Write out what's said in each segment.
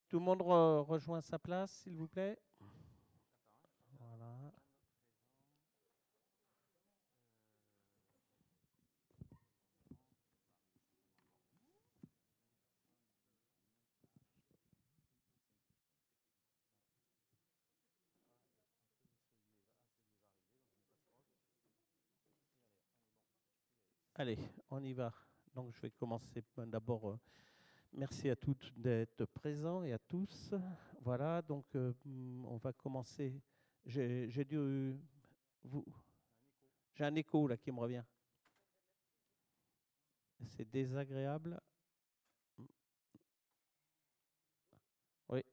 Tout le monde rejoint sa place, s'il vous plaît. Voilà. Allez, on y va. Donc, je vais commencer d'abord. Merci à toutes d'être présents et à tous. Voilà, donc on va commencer. J'ai dû vous. J'ai un écho là qui me revient. C'est désagréable. Oui.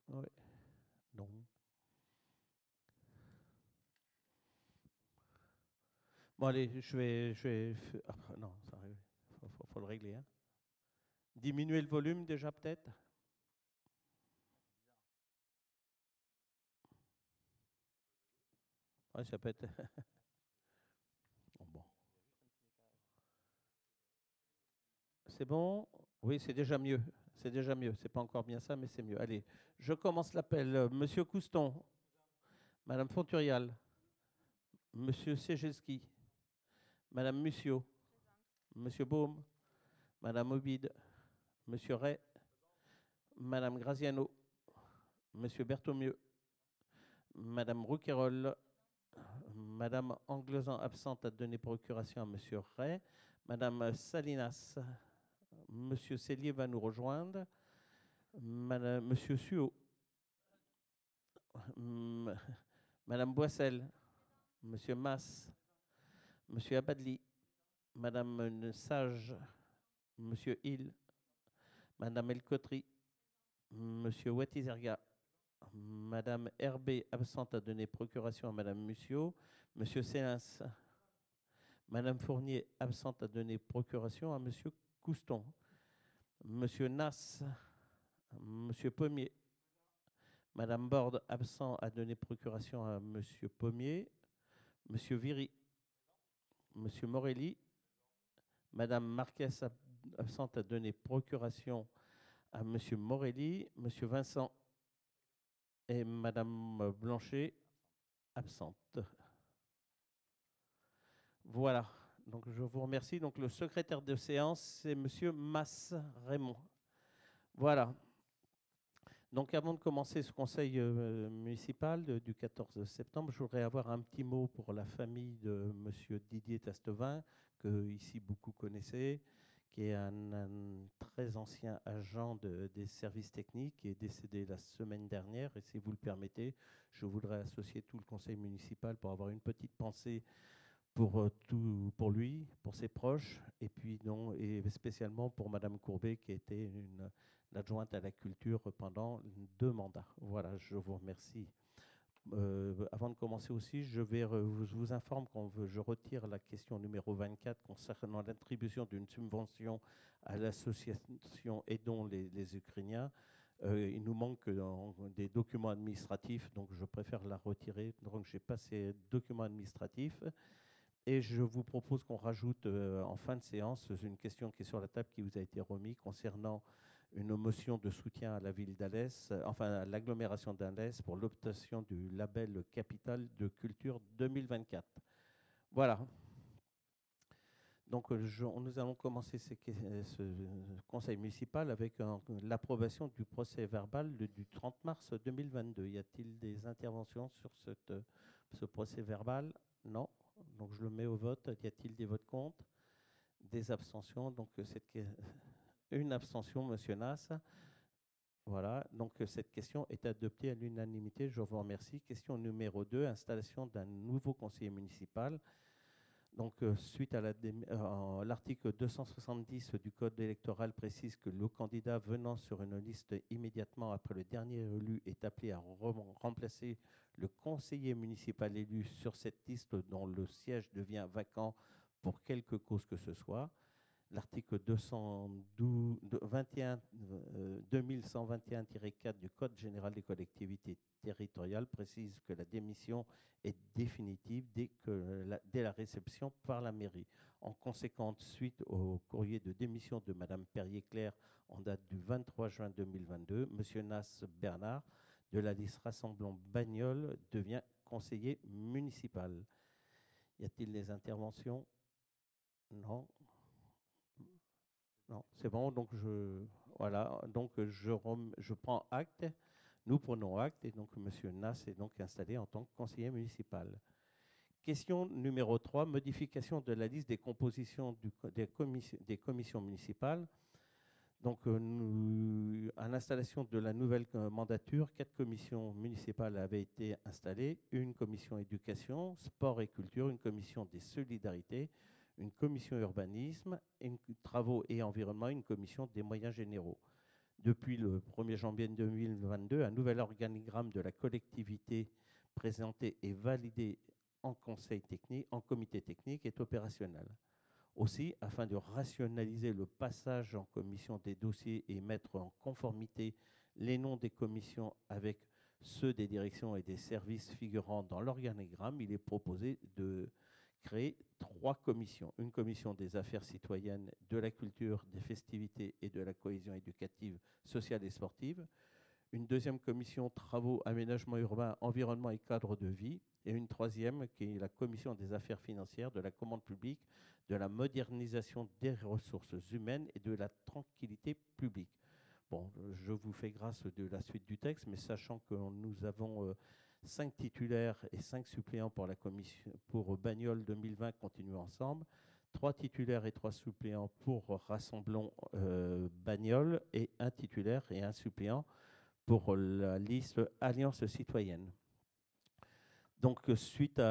Oui. Non. Bon, allez, ah, non, ça arrive. Faut le régler. Hein. Diminuer le volume déjà peut-être. Ouais, ça peut être. Bon. C'est bon? Oui, c'est déjà mieux. C'est déjà mieux. C'est pas encore bien ça, mais c'est mieux. Allez, je commence l'appel. Monsieur Couston, Madame Fonturial, Monsieur Sejelski, Madame Mussio, Monsieur Baume, Madame Obide, Monsieur Ray, Madame Graziano, Monsieur Berthomieux, Madame Rouquayrol, Madame Anglezan absente à donner procuration à Monsieur Ray, Madame Salinas, Monsieur Cellier va nous rejoindre, Monsieur Suot, Madame Boissel, Monsieur Mass, Monsieur Abadli, Madame Sage, Monsieur Hill, Madame El Kotri, Monsieur Watizerga, Madame Herbé, absente à donner procuration à Madame Mussio, Monsieur Célins, Madame Fournier, absente à donner procuration à Monsieur Couston, Monsieur Nas, Monsieur Pommier, Madame Borde, absent à donner procuration à Monsieur Pommier, Monsieur Viry, Monsieur Morelli, Madame Marquez, absente à donner procuration à Monsieur Morelli, Monsieur Vincent et Madame Blanchet, absente. Voilà. Donc je vous remercie. Donc le secrétaire de séance, c'est Monsieur Mass Raymond. Voilà. Donc avant de commencer ce conseil municipal du 14 septembre, je voudrais avoir un petit mot pour la famille de Monsieur Didier Tastevin, que ici beaucoup connaissez, qui est un très ancien agent des services techniques, qui est décédé la semaine dernière. Et si vous le permettez, je voudrais associer tout le conseil municipal pour avoir une petite pensée pour lui, pour ses proches, et puis non, et spécialement pour Madame Courbet, qui était l'adjointe à la culture pendant 2 mandats. Voilà, je vous remercie. Avant de commencer aussi, je vous informe je retire la question numéro 24 concernant l'attribution d'une subvention à l'association Aidons les Ukrainiens. Il nous manque des documents administratifs, donc je préfère la retirer. Donc j'ai pas ces documents administratifs. Et je vous propose qu'on rajoute en fin de séance une question qui est sur la table qui vous a été remise concernant une motion de soutien à la ville d'Alès, enfin à l'agglomération d'Alès pour l'obtention du label Capitale de Culture 2024. Voilà. Donc nous allons commencer ce conseil municipal avec l'approbation du procès verbal du 30 mars 2022. Y a-t-il des interventions sur ce procès verbal? Non. Donc je le mets au vote. Y a-t-il des votes contre? Des abstentions? Donc une abstention, Monsieur Nas. Voilà, donc cette question est adoptée à l'unanimité. Je vous remercie. Question numéro 2, installation d'un nouveau conseiller municipal. Donc, suite à l'article 270 du Code électoral précise que le candidat venant sur une liste immédiatement après le dernier élu est appelé à remplacer le conseiller municipal élu sur cette liste dont le siège devient vacant pour quelque cause que ce soit. l'article 2121-4 du Code général des collectivités territoriales précise que la démission est définitive dès la réception par la mairie. En conséquence, suite au courrier de démission de Mme Perrier-Claire en date du 23 juin 2022, M. Nas Bernard de la liste Rassemblement Bagnoles devient conseiller municipal. Y a-t-il des interventions? Non. Non, c'est bon. Donc voilà. Donc je prends acte. Nous prenons acte et donc M. Nas est donc installé en tant que conseiller municipal. Question numéro 3, modification de la liste des compositions des commissions municipales. Donc, à l'installation de la nouvelle mandature, 4 commissions municipales avaient été installées, une commission éducation, sport et culture, une commission des solidarités, une commission urbanisme, une travaux et environnement, une commission des moyens généraux. Depuis le 1er janvier 2022, un nouvel organigramme de la collectivité présenté et validé en conseil technique, en comité technique est opérationnel. Aussi, afin de rationaliser le passage en commission des dossiers et mettre en conformité les noms des commissions avec ceux des directions et des services figurant dans l'organigramme, il est proposé de créer 3 commissions. Une commission des affaires citoyennes, de la culture, des festivités et de la cohésion éducative, sociale et sportive. Une deuxième commission travaux, aménagement urbain, environnement et cadre de vie. Et une troisième qui est la commission des affaires financières, de la commande publique, de la modernisation des ressources humaines et de la tranquillité publique. Bon, je vous fais grâce de la suite du texte, mais sachant que nous avons 5 titulaires et 5 suppléants pour la commission pour Bagnoles 2020 Continuons ensemble, 3 titulaires et 3 suppléants pour Rassemblons Bagnoles et 1 titulaire et 1 suppléant pour la liste Alliance citoyenne. Donc, suite aux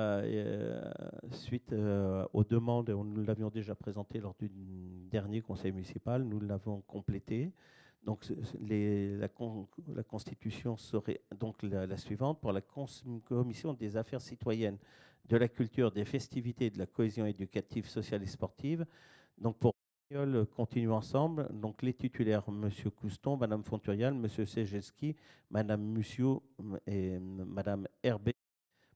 demandes, nous l'avions déjà présenté lors du dernier conseil municipal, nous l'avons complété. Donc, la constitution serait donc la suivante pour la commission des affaires citoyennes, de la culture, des festivités et de la cohésion éducative, sociale et sportive. Donc, pour continuons ensemble. Donc, les titulaires, M. Couston, Mme Fonturial, M. Sejelski, Mme Mussio et Mme Herbet.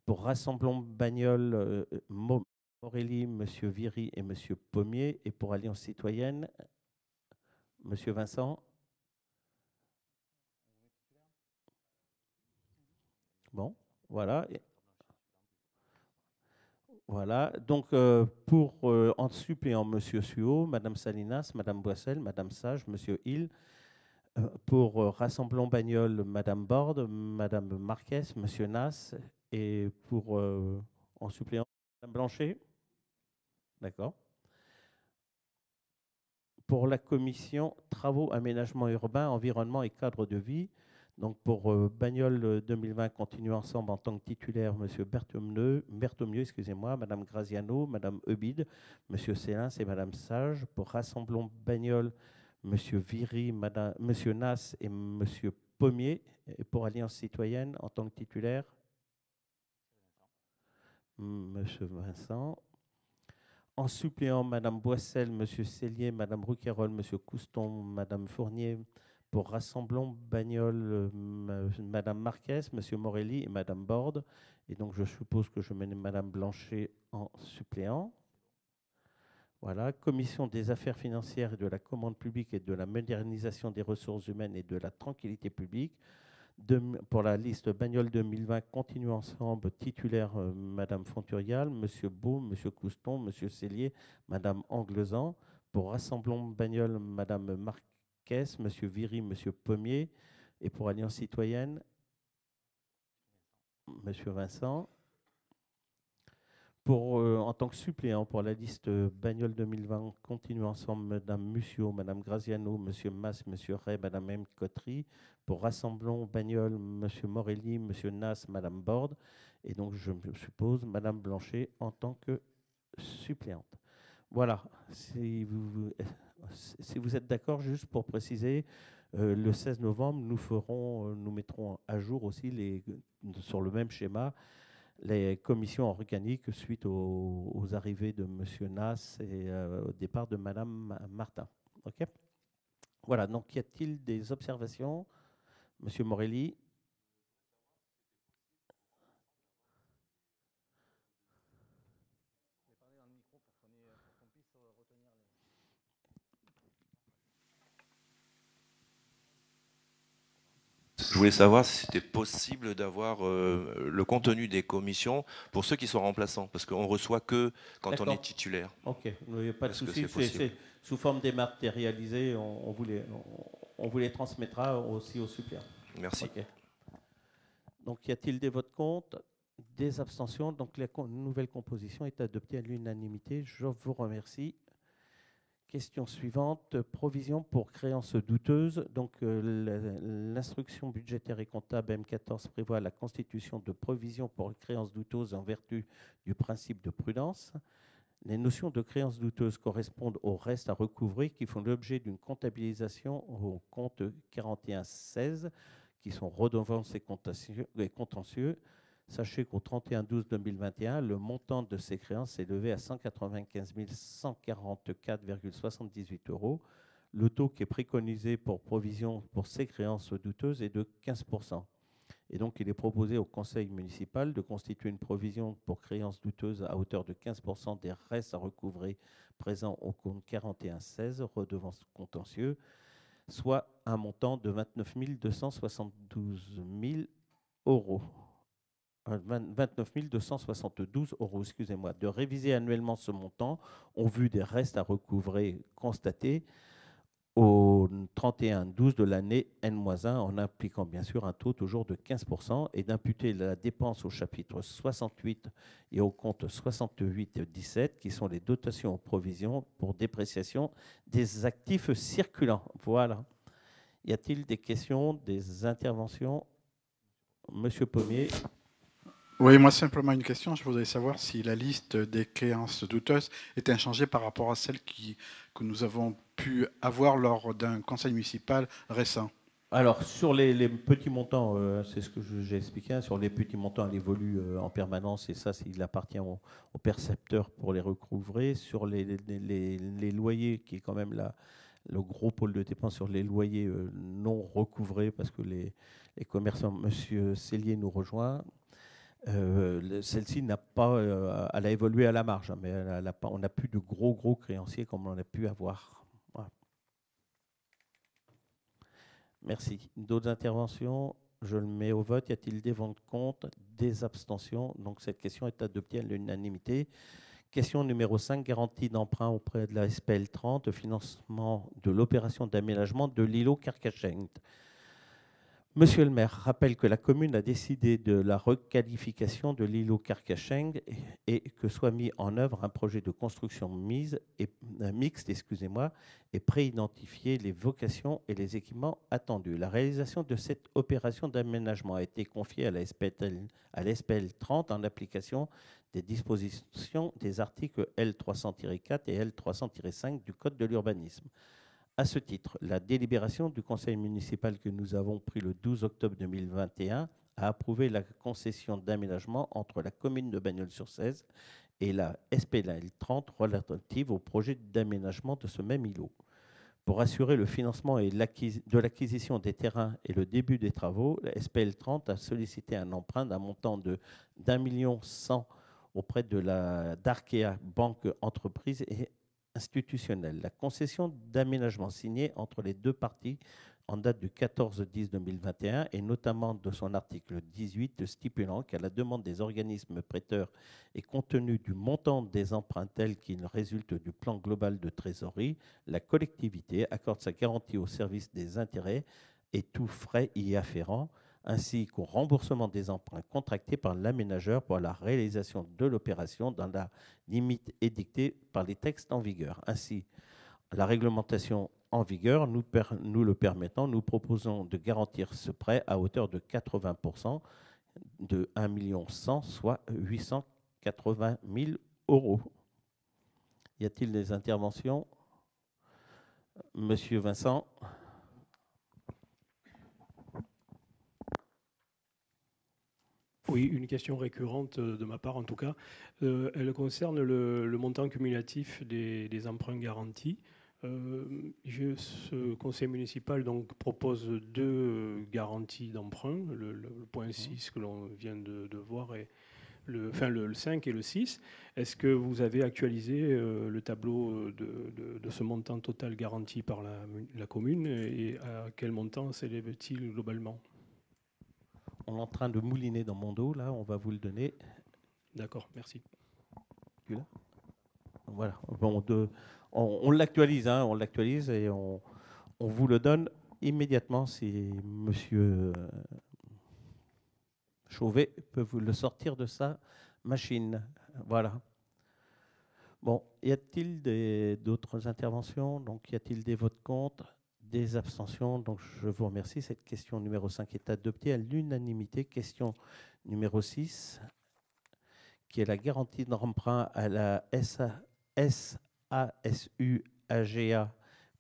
Pour Rassemblons Bagnoles, Morelli, M. Viry et M. Pommier. Et pour Alliance citoyenne, M. Vincent. Bon, voilà. Voilà. Donc, en suppléant M. Suot, Mme Salinas, Mme Boissel, Mme Sage, M. Hill. Pour Rassemblons Bagnoles, Mme Borde, Mme Marquez, M. Nas. Et pour en suppléant, Mme Blanchet. D'accord. Pour la commission Travaux, Aménagement urbain, Environnement et Cadre de vie, donc pour Bagnoles 2020, continuons ensemble en tant que titulaire, M. Berthommieux, excusez-moi, Mme Graziano, Mme Eubide, M. Célins et Mme Sage. Pour Rassemblons Bagnoles, M. Viry, M. Nas et M. Pommier. Et pour Alliance citoyenne, en tant que titulaire, M. Vincent. En suppléant, Mme Boissel, M. Cellier, Mme Rouquayrol, M. Couston, Mme Fournier. Pour Rassemblons Bagnoles, Mme Marquez, M. Morelli et Mme Borde. Et donc, je suppose que je mets Mme Blanchet en suppléant. Voilà. Commission des affaires financières et de la commande publique et de la modernisation des ressources humaines et de la tranquillité publique. Pour la liste Bagnoles 2020, continuons ensemble, titulaire Mme Fonturial, M. Beau, M. Couston, M. Cellier, Mme Anglezan. Pour Rassemblons Bagnoles, Mme Marquez, M. Viry, M. Pommier. Et pour Alliance citoyenne, M. Vincent. En tant que suppléant pour la liste Bagnoles 2020, continuons ensemble, Mme Mussio, Mme Graziano, M. Mas, M. Ray, Mme M. Cottry. Pour Rassemblons Bagnoles, M. Morelli, M. Nas, Mme Borde. Et donc, je suppose, Mme Blanchet en tant que suppléante. Voilà. Si vous êtes d'accord, juste pour préciser, le 16 novembre, nous mettrons à jour aussi sur le même schéma les commissions organiques suite aux arrivées de M. Nas et au départ de Mme Martin. OK. Voilà, donc y a-t-il des observations? M. Morelli? Je voulais savoir si c'était possible d'avoir le contenu des commissions pour ceux qui sont remplaçants, parce qu'on reçoit que quand on est titulaire. Ok, il n'y a pas de Est-ce que souci. c'est possible? C'est sous forme dématérialisée, on vous les transmettra aussi au suppléant. Merci. Ok. Donc, y a-t-il des votes contre? Des abstentions? Donc, la nouvelle composition est adoptée à l'unanimité. Je vous remercie. Question suivante, provision pour créances douteuses. Donc, l'instruction budgétaire et comptable M14 prévoit la constitution de provisions pour créances douteuses en vertu du principe de prudence. Les notions de créances douteuses correspondent aux restes à recouvrer qui font l'objet d'une comptabilisation au compte 4116, qui sont redevances et contentieux. Sachez qu'au 31/12/2021, le montant de ces créances s'est levé à 195 144,78 €. Le taux qui est préconisé pour provision pour ces créances douteuses est de 15%. Et donc, il est proposé au conseil municipal de constituer une provision pour créances douteuses à hauteur de 15% des restes à recouvrer présents au compte 4116, redevance contentieux, soit un montant de 29 272 000 €. 29 272 €, excusez-moi, de réviser annuellement ce montant au vu des restes à recouvrer constatés au 31/12 de l'année N-1, en impliquant bien sûr un taux toujours de 15%, et d'imputer la dépense au chapitre 68 et au compte 68-17, qui sont les dotations aux provisions pour dépréciation des actifs circulants. Voilà. Y a-t-il des questions, des interventions? Monsieur Pommier. Oui, moi simplement une question. Je voudrais savoir si la liste des créances douteuses est inchangée par rapport à celle que nous avons pu avoir lors d'un conseil municipal récent. Alors, sur les petits montants, c'est ce que j'ai expliqué, hein, sur les petits montants, elle évolue en permanence et ça, il appartient au percepteur pour les recouvrer. Sur les loyers, qui est quand même le gros pôle de dépenses sur les loyers non recouvrés, parce que les commerçants, M. Cellier nous rejoint, celle-ci n'a pas, elle a évolué à la marge, hein, mais on n'a plus de gros créanciers comme on a pu avoir. Voilà. Merci. D'autres interventions? Je le mets au vote. Y a-t-il des votes contre? Des abstentions? Donc cette question est adoptée à l'unanimité. Question numéro 5, garantie d'emprunt auprès de la SPL 30, financement de l'opération d'aménagement de l'îlot Carcacheng. Monsieur le maire rappelle que la commune a décidé de la requalification de l'îlot Carcacheng et que soit mis en œuvre un projet de construction mixte et préidentifier les vocations et les équipements attendus. La réalisation de cette opération d'aménagement a été confiée à la SPL 30 en application des dispositions des articles L300-4 et L300-5 du Code de l'urbanisme. À ce titre, la délibération du conseil municipal que nous avons pris le 12 octobre 2021 a approuvé la concession d'aménagement entre la commune de Bagnols-sur-Cèze et la SPL 30 relative au projet d'aménagement de ce même îlot. Pour assurer le financement de l'acquisition des terrains et le début des travaux, la SPL 30 a sollicité un emprunt d'un montant de 1,1 million auprès de d'Arkea Banque Entreprise et institutionnelle. La concession d'aménagement signée entre les deux parties en date du 14/10/2021 et notamment de son article 18 stipulant qu'à la demande des organismes prêteurs et compte tenu du montant des emprunts tels qu'il résulte du plan global de trésorerie, la collectivité accorde sa garantie au service des intérêts et tous frais y afférents, ainsi qu'au remboursement des emprunts contractés par l'aménageur pour la réalisation de l'opération dans la limite édictée par les textes en vigueur. Ainsi, la réglementation en vigueur nous le permettant, nous proposons de garantir ce prêt à hauteur de 80% de 1,1 million, soit 880 000 €. Y a-t-il des interventions? Monsieur Vincent. Oui, une question récurrente de ma part en tout cas. Elle concerne le montant cumulatif des emprunts garantis. Ce conseil municipal donc, propose 2 garanties d'emprunt, le point 6 que l'on vient de voir et le 5 et le 6. Est-ce que vous avez actualisé le tableau de ce montant total garanti par la commune et à quel montant s'élève-t-il globalement? On est en train de mouliner dans mon dos, là, on va vous le donner. D'accord, merci. Voilà, bon, on l'actualise, hein, on l'actualise et on vous le donne immédiatement si Monsieur Chauvet peut vous le sortir de sa machine. Voilà. Bon, y a-t-il d'autres interventions? Donc, y a-t-il des votes contre? Des abstentions? Donc, je vous remercie. Cette question numéro 5 est adoptée à l'unanimité. Question numéro 6, qui est la garantie d'emprunt à la SASU AGA,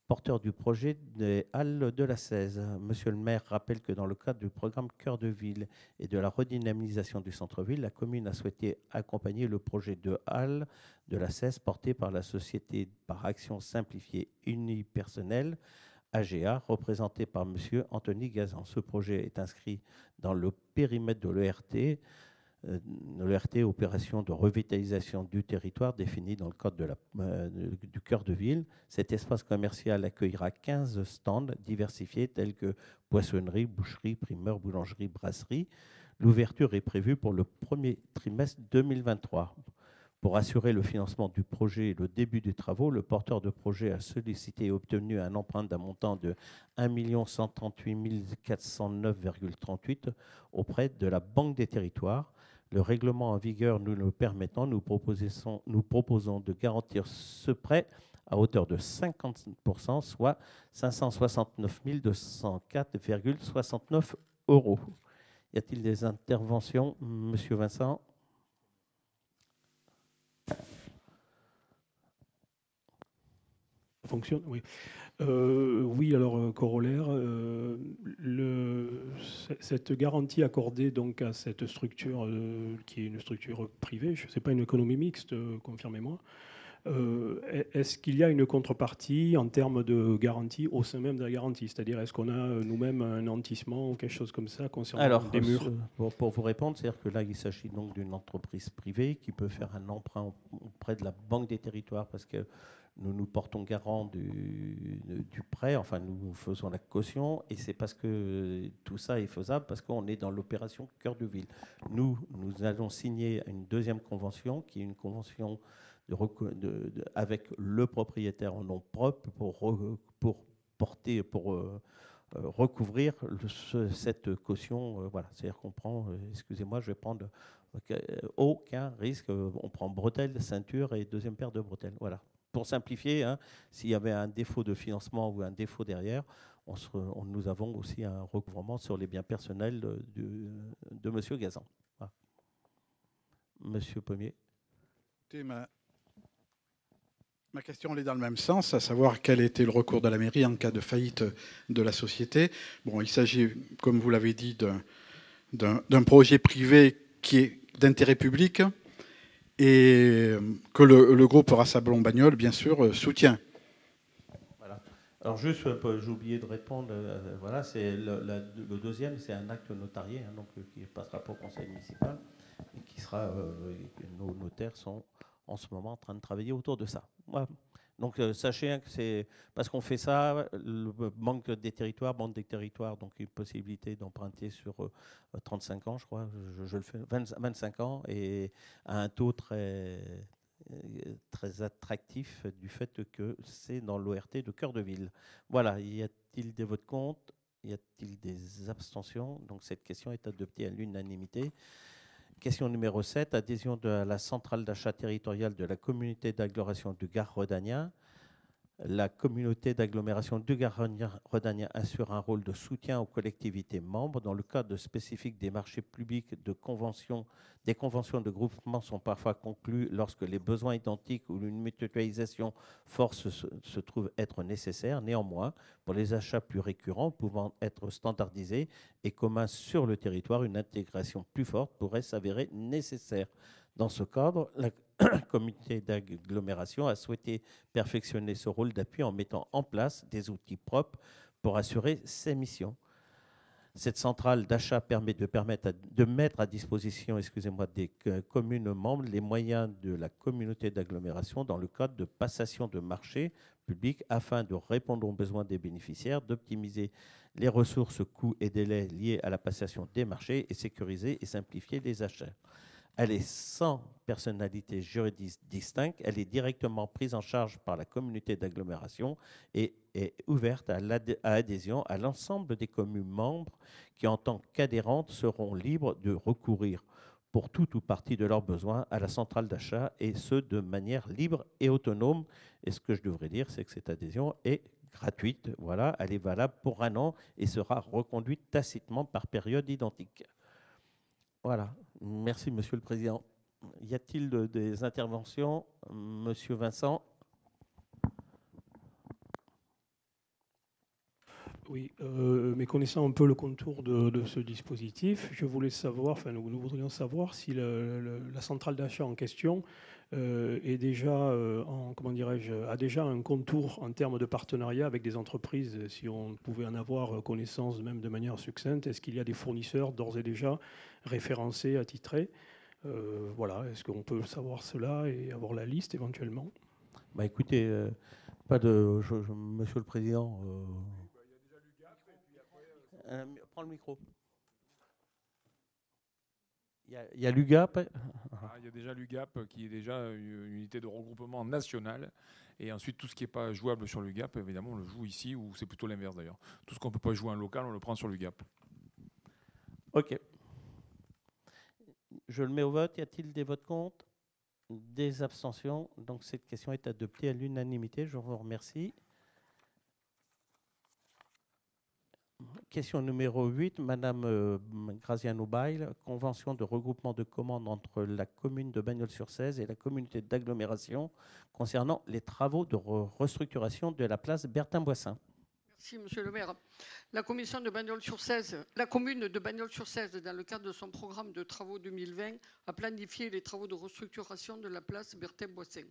porteur du projet des Halles de la 16. Monsieur le maire rappelle que dans le cadre du programme Cœur de Ville et de la redynamisation du centre-ville, la commune a souhaité accompagner le projet de Halles de la 16 porté par la société par action simplifiée unipersonnelle AGA, représenté par monsieur Anthony Gazan. Ce projet est inscrit dans le périmètre de l'ERT, opération de revitalisation du territoire définie dans le cadre du cœur de ville. Cet espace commercial accueillera 15 stands diversifiés tels que poissonnerie, boucherie, primeur, boulangerie, brasserie. L'ouverture est prévue pour le premier trimestre 2023. Pour assurer le financement du projet et le début des travaux, le porteur de projet a sollicité et obtenu un emprunt d'un montant de 1 138 409,38 auprès de la Banque des Territoires. Le règlement en vigueur nous le permettant, nous proposons de garantir ce prêt à hauteur de 50%, soit 569 204,69 €. Y a-t-il des interventions, monsieur Vincent? Fonctionne, oui. Oui, alors corollaire, cette garantie accordée donc à cette structure qui est une structure privée, je ne sais pas, une économie mixte, confirmez-moi. Est-ce qu'il y a une contrepartie en termes de garantie au sein même de la garantie? C'est-à-dire, est-ce qu'on a nous-mêmes un nantissement ou quelque chose comme ça concernant des murs? Pour vous répondre, c'est-à-dire que là, il s'agit donc d'une entreprise privée qui peut faire un emprunt auprès de la Banque des Territoires parce que nous portons garant du prêt, enfin nous faisons la caution, et c'est parce que tout ça est faisable, parce qu'on est dans l'opération Cœur de Ville. Nous allons signer une deuxième convention, qui est une convention avec le propriétaire en nom propre pour recouvrir cette caution. Voilà, c'est-à-dire qu'on prend, excusez-moi, je vais prendre aucun risque, on prend bretelles, ceinture et deuxième paire de bretelles. Voilà. Pour simplifier, hein, s'il y avait un défaut de financement ou un défaut derrière, nous avons aussi un recouvrement sur les biens personnels de M. Gazan. Voilà. Monsieur Pommier. Ma question est dans le même sens, à savoir quel était le recours de la mairie en cas de faillite de la société. Bon, il s'agit, comme vous l'avez dit, d'un projet privé qui est d'intérêt public et que le groupe Rassablon-Bagnol, bien sûr, soutient. Voilà. Alors juste, j'ai oublié de répondre. Voilà, c'est le deuxième, c'est un acte notarié, hein, donc qui passera pour le conseil municipal et qui sera. Nos notaires sont en ce moment en train de travailler autour de ça. Voilà. Donc sachez que c'est parce qu'on fait ça, le Banque des Territoires, donc une possibilité d'emprunter sur 35 ans, je crois, je le fais 25 ans et à un taux très attractif du fait que c'est dans l'ORT de Cœur de Ville. Voilà, y a-t-il des votes contre? Y a-t-il des abstentions? Donc cette question est adoptée à l'unanimité. Question numéro 7, adhésion de la centrale d'achat territoriale de la communauté d'agglomération du Gard Rhodanien. La communauté d'agglomération du Gard-Redanien assure un rôle de soutien aux collectivités membres. Dans le cadre spécifique des marchés publics, des conventions de groupement sont parfois conclues lorsque les besoins identiques ou une mutualisation forte se trouvent être nécessaires. Néanmoins, pour les achats plus récurrents, pouvant être standardisés et communs sur le territoire, une intégration plus forte pourrait s'avérer nécessaire. Dans ce cadre, la communauté d'agglomération a souhaité perfectionner ce rôle d'appui en mettant en place des outils propres pour assurer ses missions. Cette centrale d'achat permet de mettre à disposition des communes membres les moyens de la communauté d'agglomération dans le cadre de passation de marchés publics afin de répondre aux besoins des bénéficiaires, d'optimiser les ressources, coûts et délais liés à la passation des marchés et sécuriser et simplifier les achats. Elle est sans personnalité juridique distincte, elle est directement prise en charge par la communauté d'agglomération et est ouverte à adhésion à l'ensemble des communes membres qui, en tant qu'adhérentes, seront libres de recourir pour tout ou partie de leurs besoins à la centrale d'achat, et ce, de manière libre et autonome. Et ce que je devrais dire, c'est que cette adhésion est gratuite. Voilà, elle est valable pour 1 an et sera reconduite tacitement par période identique. Voilà. Merci, Monsieur le Président. Y a-t-il des interventions? Monsieur Vincent. Oui, méconnaissant un peu le contour de ce dispositif, je voulais savoir, enfin, nous voudrions savoir si la centrale d'achat en question est déjà, a déjà un contour en termes de partenariat avec des entreprises, si on pouvait en avoir connaissance même de manière succincte. Est-ce qu'il y a des fournisseurs d'ores et déjà référencés, attitrés? Voilà, est-ce qu'on peut savoir cela et avoir la liste éventuellement? Bah écoutez, Monsieur le Président. Prends le micro. Il y a l'UGAP. Il y a déjà l'UGAP qui est déjà une unité de regroupement nationale. Et ensuite, tout ce qui n'est pas jouable sur l'UGAP, évidemment, on le joue ici, ou c'est plutôt l'inverse d'ailleurs. Tout ce qu'on ne peut pas jouer en local, on le prend sur l'UGAP. OK. Je le mets au vote. Y a-t-il des votes contre? Des abstentions? Donc cette question est adoptée à l'unanimité. Je vous remercie. Question numéro 8, Madame Graziano Bail, convention de regroupement de commandes entre la commune de Bagnols-sur-Cèze et la communauté d'agglomération concernant les travaux de restructuration de la place Bertin-Boissin. Merci, Monsieur le maire. La commission de Bagnols-sur-Cèze, la commune de Bagnols-sur-Cèze, dans le cadre de son programme de travaux 2020, a planifié les travaux de restructuration de la place Bertin-Boissin.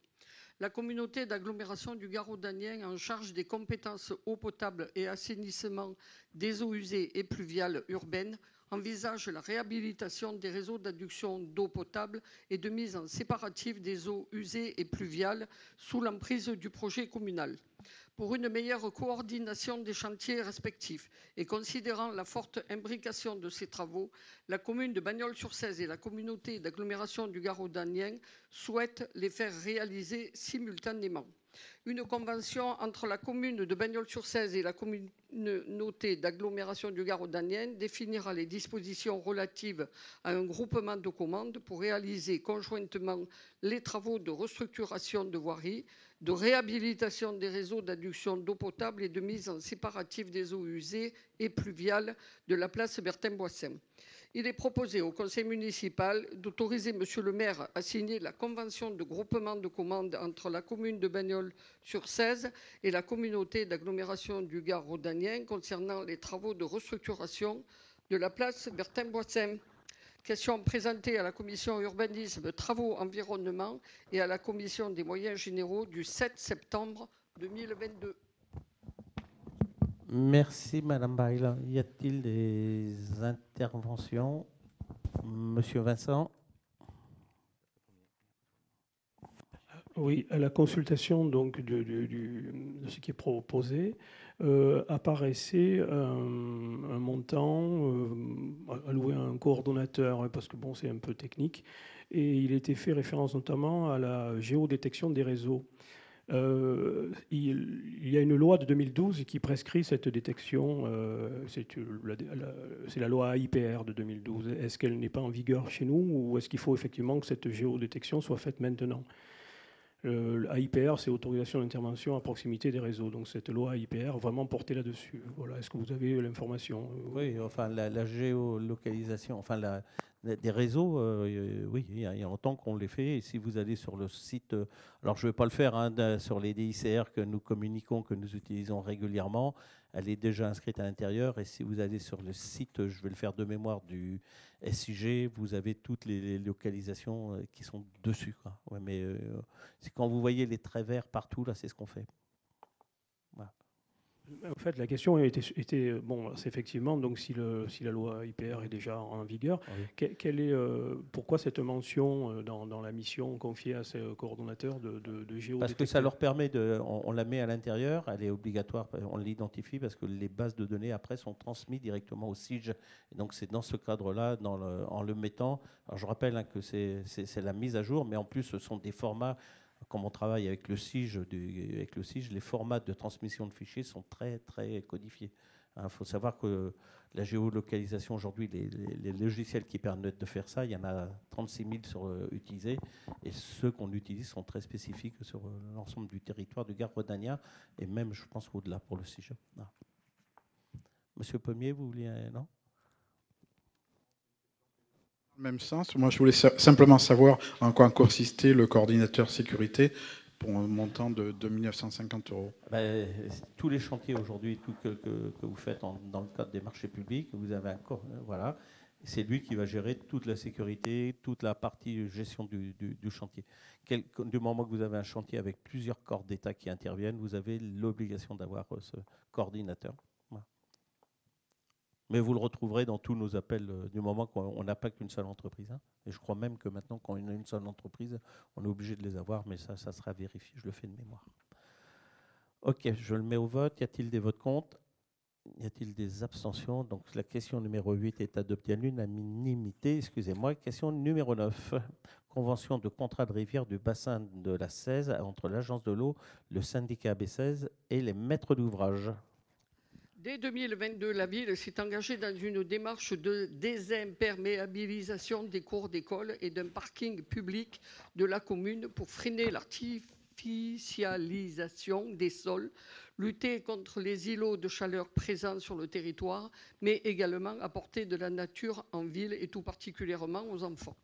La communauté d'agglomération du Gard-Redanien, en charge des compétences eau potable et assainissement des eaux usées et pluviales urbaines, envisage la réhabilitation des réseaux d'adduction d'eau potable et de mise en séparatif des eaux usées et pluviales sous l'emprise du projet communal. Pour une meilleure coordination des chantiers respectifs et considérant la forte imbrication de ces travaux, la commune de Bagnols-sur-Cèze et la communauté d'agglomération du Gard-Redanien souhaitent les faire réaliser simultanément. Une convention entre la commune de Bagnols-sur-Cèze et la communauté d'agglomération du Gard-Redanien définira les dispositions relatives à un groupement de commandes pour réaliser conjointement les travaux de restructuration de voiries, de réhabilitation des réseaux d'adduction d'eau potable et de mise en séparatif des eaux usées et pluviales de la place Bertin-Boissin. Il est proposé au conseil municipal d'autoriser Monsieur le maire à signer la convention de groupement de commandes entre la commune de Bagnols-sur-Cèze et la communauté d'agglomération du Gard-Redanien concernant les travaux de restructuration de la place Bertin-Boissin. Question présentée à la commission urbanisme, travaux, environnement et à la commission des moyens généraux du 7 septembre 2022. Merci, Madame Bail. Y a-t-il des interventions? Monsieur Vincent. Oui, à la consultation donc, de ce qui est proposé, apparaissait un montant alloué à un coordonnateur, parce que bon, c'est un peu technique, et il était fait référence notamment à la géodétection des réseaux. Il y a une loi de 2012 qui prescrit cette détection, c'est la loi AIPR de 2012. Est-ce qu'elle n'est pas en vigueur chez nous ou est-ce qu'il faut effectivement que cette géodétection soit faite maintenant ? AIPR, c'est autorisation d'intervention à proximité des réseaux. Donc cette loi AIPR vraiment portée là-dessus. Voilà. Est-ce que vous avez l'information? Oui, enfin la géolocalisation, enfin des réseaux, oui, il y a longtemps qu'on les fait. Et si vous allez sur le site, alors je ne vais pas le faire hein, sur les DICR que nous communiquons, que nous utilisons régulièrement, elle est déjà inscrite à l'intérieur. Et si vous allez sur le site, je vais le faire de mémoire, du SIG, vous avez toutes les localisations qui sont dessus, quoi. Ouais, mais c'est quand vous voyez les traits verts partout, là, c'est ce qu'on fait. Voilà. En fait, la question était bon, c'est effectivement, donc si la loi IPR est déjà en vigueur, oui. Pourquoi cette mention dans la mission confiée à ces coordonnateurs de géodétecter? Parce que ça leur permet on la met à l'intérieur, elle est obligatoire, on l'identifie parce que les bases de données après sont transmises directement au SIG. Et donc c'est dans ce cadre-là, en le mettant. Alors je rappelle hein, que c'est la mise à jour, mais en plus ce sont des formats. Comme on travaille avec le SIG, les formats de transmission de fichiers sont très, très codifiés. Il faut savoir que la géolocalisation aujourd'hui, les logiciels qui permettent de faire ça, il y en a 36 000 utilisés. Et ceux qu'on utilise sont très spécifiques sur l'ensemble du territoire du Gard rhodanien et même, je pense, au-delà pour le SIG. Non. Monsieur Pommier, vous vouliez... Non ? Même sens. Moi, je voulais simplement savoir en quoi consistait le coordinateur sécurité pour un montant de 2 950 €. Ben, tous les chantiers aujourd'hui que vous faites dans le cadre des marchés publics, vous avez un corps, voilà. C'est lui qui va gérer toute la sécurité, toute la partie gestion du chantier. Du moment que vous avez un chantier avec plusieurs corps d'État qui interviennent, vous avez l'obligation d'avoir ce coordinateur. Voilà. Mais vous le retrouverez dans tous nos appels du moment qu'on n'a pas qu'une seule entreprise. Hein. Et je crois même que maintenant, quand on a une seule entreprise, on est obligé de les avoir, mais ça sera vérifié. Je le fais de mémoire. OK, je le mets au vote. Y a-t-il des votes contre? Y a-t-il des abstentions? Donc la question numéro 8 est adoptée à l'unanimité. Excusez-moi. Question numéro 9. Convention de contrat de rivière du bassin de la 16 entre l'Agence de l'eau, le syndicat AB16 et les maîtres d'ouvrage. Dès 2022, la ville s'est engagée dans une démarche de désimperméabilisation des cours d'école et d'un parking public de la commune pour freiner l'artificialisation des sols, lutter contre les îlots de chaleur présents sur le territoire, mais également apporter de la nature en ville et tout particulièrement aux enfants.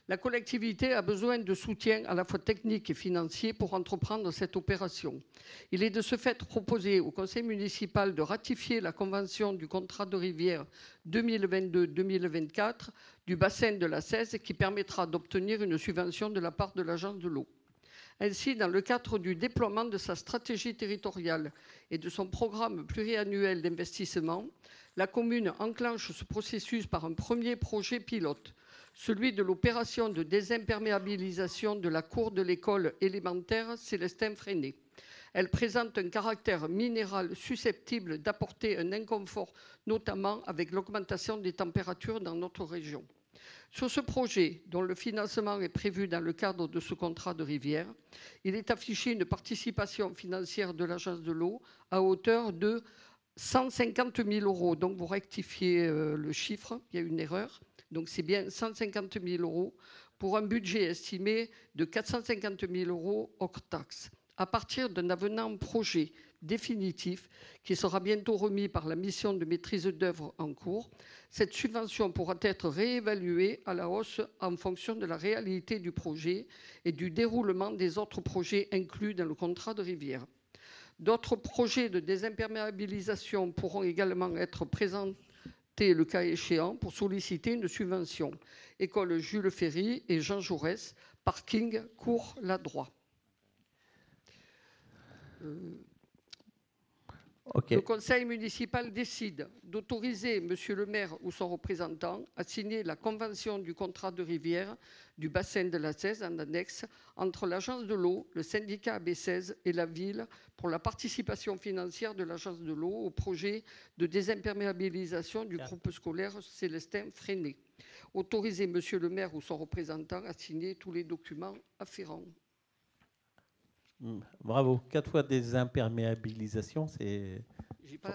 La collectivité a besoin de soutien à la fois technique et financier pour entreprendre cette opération. Il est de ce fait proposé au conseil municipal de ratifier la convention du contrat de rivière 2022-2024 du bassin de la 16 qui permettra d'obtenir une subvention de la part de l'agence de l'eau. Ainsi, dans le cadre du déploiement de sa stratégie territoriale et de son programme pluriannuel d'investissement, la commune enclenche ce processus par un premier projet pilote, celui de l'opération de désimperméabilisation de la cour de l'école élémentaire Célestin Freinet. Elle présente un caractère minéral susceptible d'apporter un inconfort, notamment avec l'augmentation des températures dans notre région. Sur ce projet, dont le financement est prévu dans le cadre de ce contrat de rivière, il est affiché une participation financière de l'agence de l'eau à hauteur de 150 000 €. Donc vous rectifiez le chiffre, il y a une erreur. Donc c'est bien 150 000 € pour un budget estimé de 450 000 € hors taxes. À partir d'un avenant projet définitif qui sera bientôt remis par la mission de maîtrise d'œuvre en cours, cette subvention pourra être réévaluée à la hausse en fonction de la réalité du projet et du déroulement des autres projets inclus dans le contrat de rivière. D'autres projets de désimperméabilisation pourront également être présentés le cas échéant pour solliciter une subvention. École Jules Ferry et Jean Jaurès, parking cours Ladroit. Okay. Le conseil municipal décide d'autoriser monsieur le maire ou son représentant à signer la convention du contrat de rivière du bassin de la 16 en annexe entre l'agence de l'eau, le syndicat AB16 et la ville pour la participation financière de l'agence de l'eau au projet de désimperméabilisation du groupe scolaire Célestin Freinet. Autoriser monsieur le maire ou son représentant à signer tous les documents afférents. Bravo, 4 fois désimperméabilisation, c'est...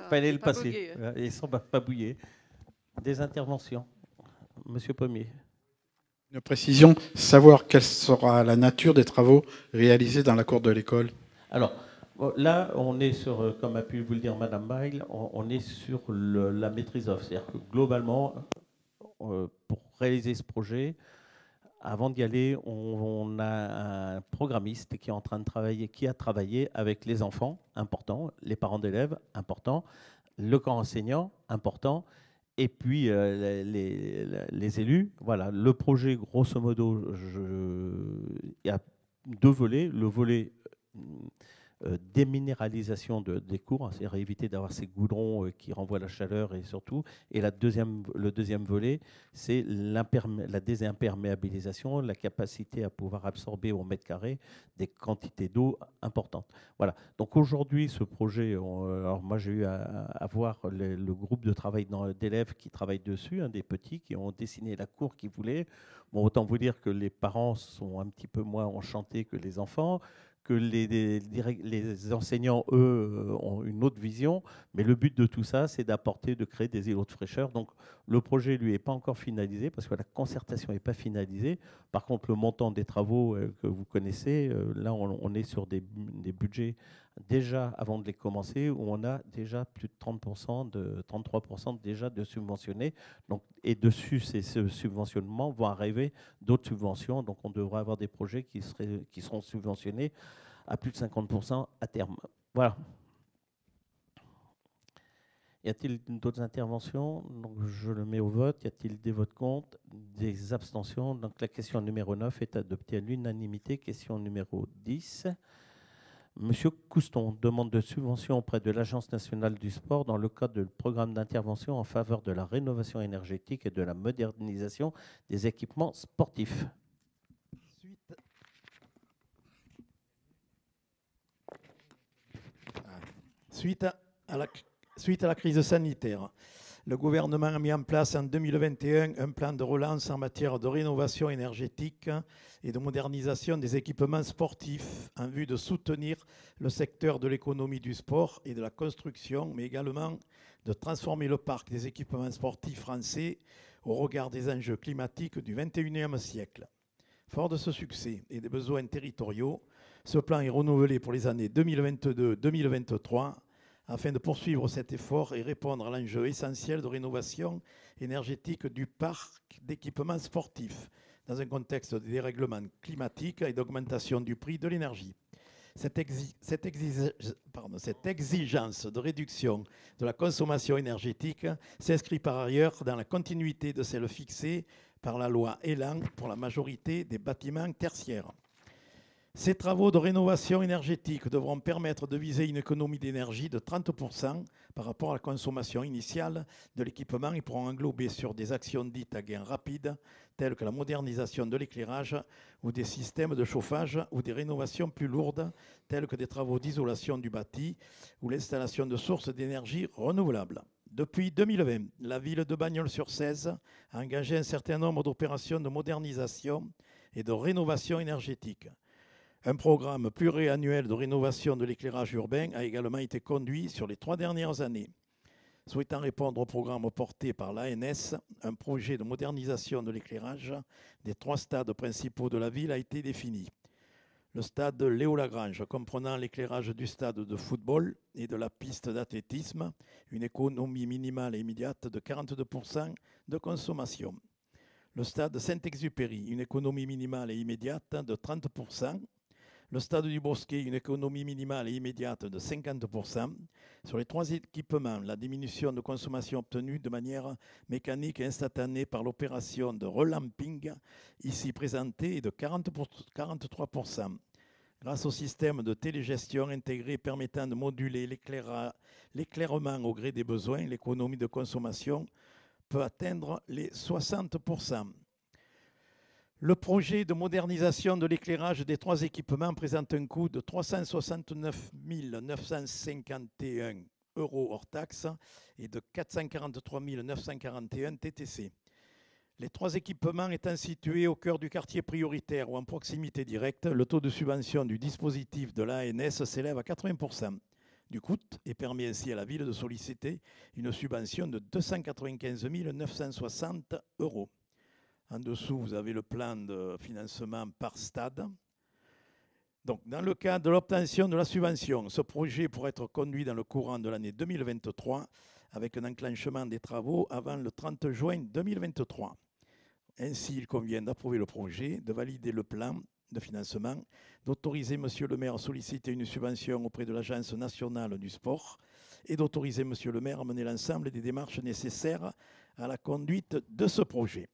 fallait le passer. Bugué, hein. Ils sont pas bouillés. Des interventions. Monsieur Pommier. Une précision, savoir quelle sera la nature des travaux réalisés dans la cour de l'école. Alors, là, on est sur, comme a pu vous le dire Madame Bail, on est sur la maîtrise d'œuvre. C'est-à-dire que globalement, pour réaliser ce projet, avant d'y aller, on a un programmiste qui est en train de travailler, qui a travaillé avec les enfants, important, les parents d'élèves, important, le corps enseignant, important, et puis les élus. Voilà, le projet, grosso modo, il y a deux volets. Le volet déminéralisation des cours, hein, c'est-à-dire éviter d'avoir ces goudrons qui renvoient la chaleur et surtout. Et le deuxième volet, c'est la désimperméabilisation, la capacité à pouvoir absorber au mètre carré des quantités d'eau importantes. Voilà. Donc aujourd'hui, ce projet, alors moi j'ai eu à voir le groupe de travail d'élèves qui travaillent dessus, hein, des petits qui ont dessiné la cour qu'ils voulaient. Bon, autant vous dire que les parents sont un petit peu moins enchantés que les enfants, que les enseignants, eux, ont une autre vision. Mais le but de tout ça, c'est de créer des îlots de fraîcheur. Donc, le projet, lui, n'est pas encore finalisé parce que la concertation n'est pas finalisée. Par contre, le montant des travaux que vous connaissez, là, on est sur des budgets déjà, avant de les commencer, où on a déjà plus de 30%, 33% déjà de subventionnés. Donc, et dessus, ces subventionnements vont arriver d'autres subventions. Donc, on devrait avoir des projets qui seront subventionnés à plus de 50% à terme. Voilà. Y a-t-il d'autres interventions? Donc, je le mets au vote. Y a-t-il des votes contre? Des abstentions? Donc, la question numéro 9 est adoptée à l'unanimité. Question numéro 10. Monsieur Couston demande de subvention auprès de l'Agence nationale du sport dans le cadre du programme d'intervention en faveur de la rénovation énergétique et de la modernisation des équipements sportifs. Suite à la crise sanitaire, le gouvernement a mis en place en 2021 un plan de relance en matière de rénovation énergétique et de modernisation des équipements sportifs en vue de soutenir le secteur de l'économie du sport et de la construction, mais également de transformer le parc des équipements sportifs français au regard des enjeux climatiques du XXIe siècle. Fort de ce succès et des besoins territoriaux, ce plan est renouvelé pour les années 2022-2023 afin de poursuivre cet effort et répondre à l'enjeu essentiel de rénovation énergétique du parc d'équipements sportifs dans un contexte de dérèglement climatique et d'augmentation du prix de l'énergie. Cette exigence de réduction de la consommation énergétique s'inscrit par ailleurs dans la continuité de celle fixée par la loi Elan pour la majorité des bâtiments tertiaires. Ces travaux de rénovation énergétique devront permettre de viser une économie d'énergie de 30% par rapport à la consommation initiale de l'équipement et pourront englober sur des actions dites à gain rapide, telles que la modernisation de l'éclairage ou des systèmes de chauffage ou des rénovations plus lourdes, telles que des travaux d'isolation du bâti ou l'installation de sources d'énergie renouvelables. Depuis 2020, la ville de Bagnols-sur-Cèze a engagé un certain nombre d'opérations de modernisation et de rénovation énergétique. Un programme pluriannuel de rénovation de l'éclairage urbain a également été conduit sur les 3 dernières années. Souhaitant répondre au programme porté par l'ANS, un projet de modernisation de l'éclairage des 3 stades principaux de la ville a été défini. Le stade Léo-Lagrange, comprenant l'éclairage du stade de football et de la piste d'athlétisme, une économie minimale et immédiate de 42% de consommation. Le stade Saint-Exupéry, une économie minimale et immédiate de 30%. Le stade du Bosquet, une économie minimale et immédiate de 50%. Sur les 3 équipements, la diminution de consommation obtenue de manière mécanique et instantanée par l'opération de relamping, ici présentée, est de 43%. Grâce au système de télégestion intégré permettant de moduler l'éclairement au gré des besoins, l'économie de consommation peut atteindre les 60%. Le projet de modernisation de l'éclairage des 3 équipements présente un coût de 369 951 € hors taxe et de 443 941 TTC. Les 3 équipements étant situés au cœur du quartier prioritaire ou en proximité directe, le taux de subvention du dispositif de l'ANS s'élève à 80% du coût et permet ainsi à la ville de solliciter une subvention de 295 960 €. En dessous, vous avez le plan de financement par stade. Donc, dans le cadre de l'obtention de la subvention, ce projet pourrait être conduit dans le courant de l'année 2023 avec un enclenchement des travaux avant le 30 juin 2023. Ainsi, il convient d'approuver le projet, de valider le plan de financement, d'autoriser Monsieur le maire à solliciter une subvention auprès de l'Agence nationale du sport et d'autoriser Monsieur le maire à mener l'ensemble des démarches nécessaires à la conduite de ce projet.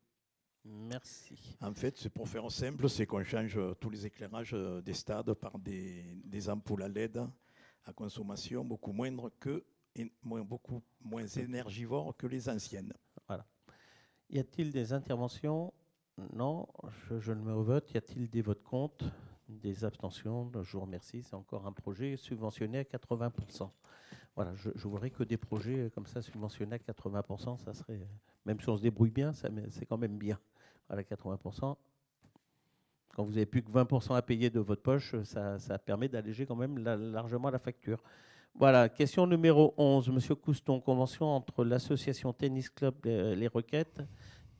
Merci. En fait, c'est pour faire simple, c'est qu'on change tous les éclairages des stades par des ampoules à LED à consommation beaucoup moindre et beaucoup moins énergivores que les anciennes. Voilà. Y a-t-il des interventions? Non, je le mets au vote. Y a-t-il des votes contre? Des abstentions? Je vous remercie. C'est encore un projet subventionné à 80%. Voilà, je voudrais que des projets comme ça subventionnés à 80%, ça serait, même si on se débrouille bien, c'est quand même bien. Voilà, 80%. Quand vous n'avez plus que 20% à payer de votre poche, ça permet d'alléger quand même largement la facture. Voilà, question numéro 11. Monsieur Couston, convention entre l'association Tennis Club Les Roquettes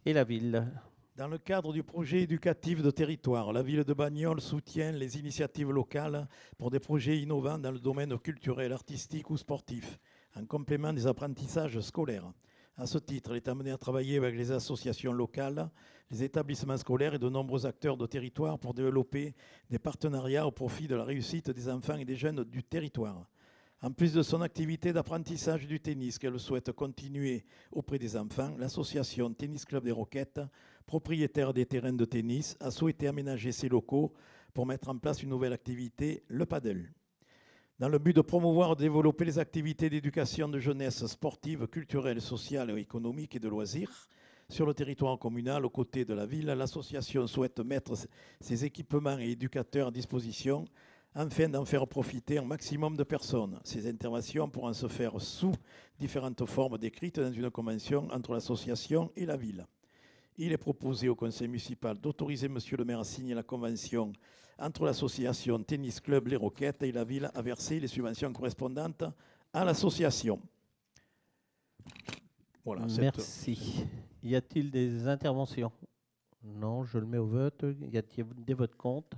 et la ville. Dans le cadre du projet éducatif de territoire, la ville de Bagnols soutient les initiatives locales pour des projets innovants dans le domaine culturel, artistique ou sportif, en complément des apprentissages scolaires. À ce titre, elle est amenée à travailler avec les associations locales, les établissements scolaires et de nombreux acteurs de territoire pour développer des partenariats au profit de la réussite des enfants et des jeunes du territoire. En plus de son activité d'apprentissage du tennis qu'elle souhaite continuer auprès des enfants, l'association Tennis Club des Roquettes, propriétaire des terrains de tennis, a souhaité aménager ses locaux pour mettre en place une nouvelle activité, le paddle. Dans le but de promouvoir et de développer les activités d'éducation de jeunesse sportive, culturelle, sociale, économique et de loisirs sur le territoire communal aux côtés de la ville, l'association souhaite mettre ses équipements et éducateurs à disposition afin d'en faire profiter un maximum de personnes. Ces interventions pourront se faire sous différentes formes décrites dans une convention entre l'association et la ville. Il est proposé au conseil municipal d'autoriser Monsieur le maire à signer la convention entre l'association Tennis Club Les Roquettes et la ville à verser les subventions correspondantes à l'association. Voilà, merci. Y a-t-il des interventions? Non, je le mets au vote. Y a-t-il des votes contre?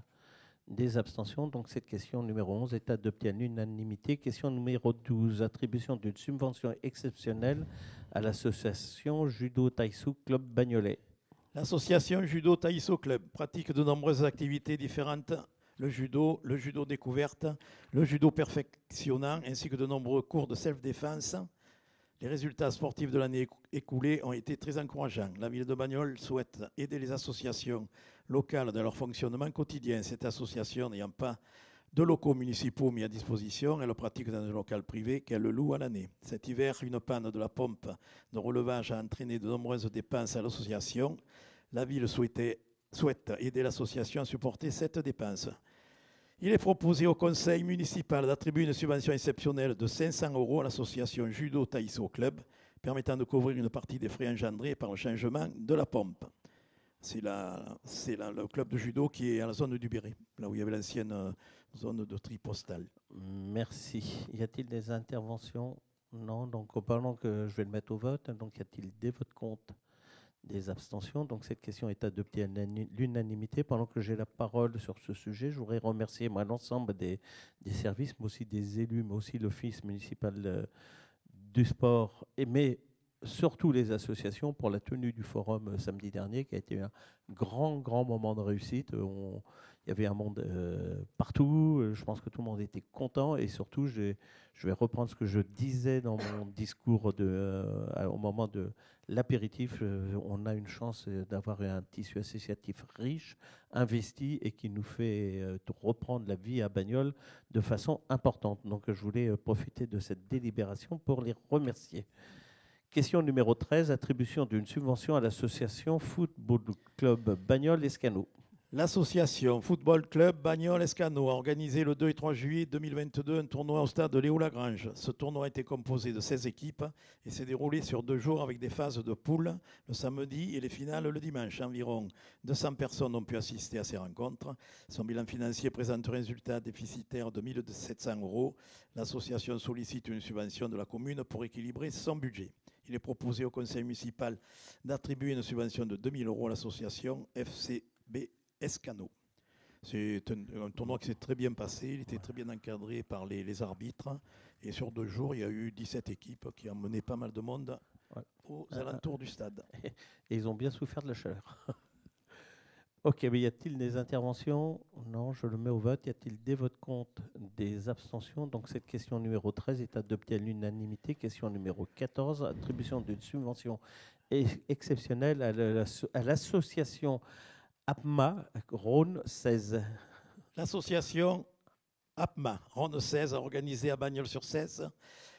Des abstentions. Donc cette question numéro 11 est adoptée à l'unanimité. Question numéro 12, attribution d'une subvention exceptionnelle à l'association Judo Taïsou Club Bagnolet. L'association Judo Taïso Club pratique de nombreuses activités différentes, le judo découverte, le judo perfectionnant, ainsi que de nombreux cours de self-défense. Les résultats sportifs de l'année écoulée ont été très encourageants. La ville de Bagnols souhaite aider les associations locales dans leur fonctionnement quotidien. Cette association n'ayant pas de locaux municipaux mis à disposition, elle pratique dans un local privé qu'elle loue à l'année. Cet hiver, une panne de la pompe de relevage a entraîné de nombreuses dépenses à l'association. La ville souhaite aider l'association à supporter cette dépense. Il est proposé au conseil municipal d'attribuer une subvention exceptionnelle de 500 € à l'association Judo Taïso Club, permettant de couvrir une partie des frais engendrés par le changement de la pompe. C'est le club de judo qui est à la zone du Béret, là où il y avait l'ancienne zone de tri postal. Merci. Y a-t-il des interventions? Non. Donc, pendant que je vais le mettre au vote, donc y a-t-il des votes contre? Des abstentions. Donc cette question est adoptée à l'unanimité. Pendant que j'ai la parole sur ce sujet, je voudrais remercier l'ensemble des services, mais aussi des élus, mais aussi l'Office municipal du sport, mais surtout les associations pour la tenue du forum samedi dernier, qui a été un grand moment de réussite. Il y avait un monde partout. Je pense que tout le monde était content. Et surtout, je vais reprendre ce que je disais dans mon discours au moment de l'apéritif. On a une chance d'avoir un tissu associatif riche, investi et qui nous fait reprendre la vie à Bagnols de façon importante. Donc, je voulais profiter de cette délibération pour les remercier. Question numéro 13, attribution d'une subvention à l'association Football Club Bagnols-Escanot. L'association Football Club Bagnols-Escanot a organisé le 2 et 3 juillet 2022 un tournoi au stade Léo Lagrange. Ce tournoi a été composé de 16 équipes et s'est déroulé sur 2 jours avec des phases de poule le samedi et les finales le dimanche. Environ 200 personnes ont pu assister à ces rencontres. Son bilan financier présente un résultat déficitaire de 1 700 €. L'association sollicite une subvention de la commune pour équilibrer son budget. Il est proposé au conseil municipal d'attribuer une subvention de 2 000 € à l'association FCB Escano. C'est un tournoi qui s'est très bien passé, il était très bien encadré par les arbitres. Et sur 2 jours, il y a eu 17 équipes qui ont mené pas mal de monde aux alentours du stade. Et ils ont bien souffert de la chaleur. Ok, mais y a-t-il des interventions? Non, je le mets au vote. Y a-t-il des votes contre, des abstentions? Donc cette question numéro 13 est adoptée à l'unanimité. Question numéro 14, attribution d'une subvention exceptionnelle à l'association APMA Rhône 16. L'association APMA Rhône 16 a organisé à Bagnols-sur-Cèze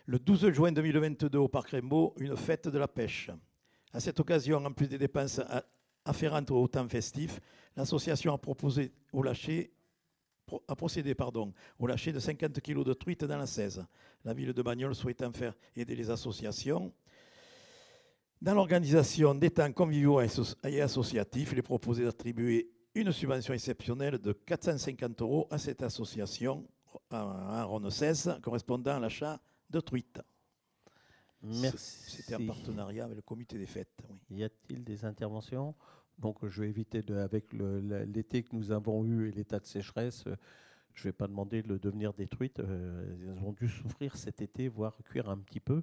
le 12 juin 2022 au Parc Rimbaud une fête de la pêche. À cette occasion, en plus des dépenses afférentes au temps festif, l'association a procédé au lâcher de 50 kg de truites dans la Cèze. La ville de Bagnols souhaitant faire aider les associations. Dans l'organisation des temps conviviaux et associatifs, il est proposé d'attribuer une subvention exceptionnelle de 450 € à cette association à Rhône 16, correspondant à l'achat de truites. Merci. C'était un partenariat avec le comité des fêtes. Oui. Y a-t-il des interventions? Donc je vais éviter, avec l'été que nous avons eu et l'état de sécheresse, je ne vais pas demander le devenir des truites. Elles ont dû souffrir cet été, voire cuire un petit peu.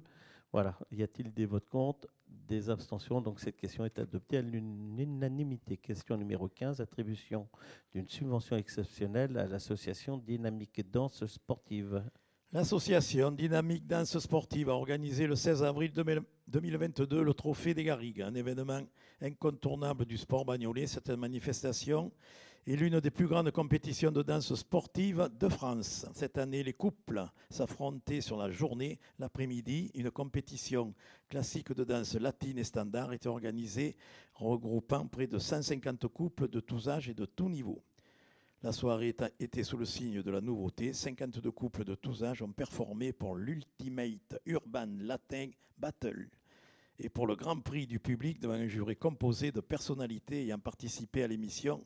Voilà. Y a-t-il des votes contre, des abstentions? Donc cette question est adoptée à l'unanimité. Question numéro 15, attribution d'une subvention exceptionnelle à l'association Dynamique Danse Sportive. L'association Dynamique Danse Sportive a organisé le 16 avril 2022 le Trophée des Garrigues, un événement incontournable du sport bagnolais. Cette manifestation est l'une des plus grandes compétitions de danse sportive de France. Cette année, les couples s'affrontaient sur la journée. L'après-midi, une compétition classique de danse latine et standard était organisée, regroupant près de 150 couples de tous âges et de tous niveaux. La soirée était sous le signe de la nouveauté. 52 couples de tous âges ont performé pour l'Ultimate Urban Latin Battle et pour le Grand Prix du public devant un jury composé de personnalités ayant participé à l'émission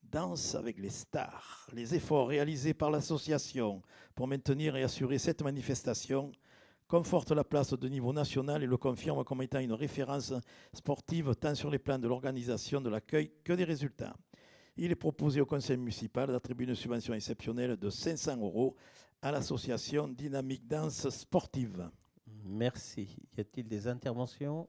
Danse avec les stars. Les efforts réalisés par l'association pour maintenir et assurer cette manifestation confortent la place de niveau national et le confirment comme étant une référence sportive tant sur les plans de l'organisation, de l'accueil que des résultats. Il est proposé au conseil municipal d'attribuer une subvention exceptionnelle de 500 € à l'association Dynamique Danse Sportive. Merci. Y a-t-il des interventions?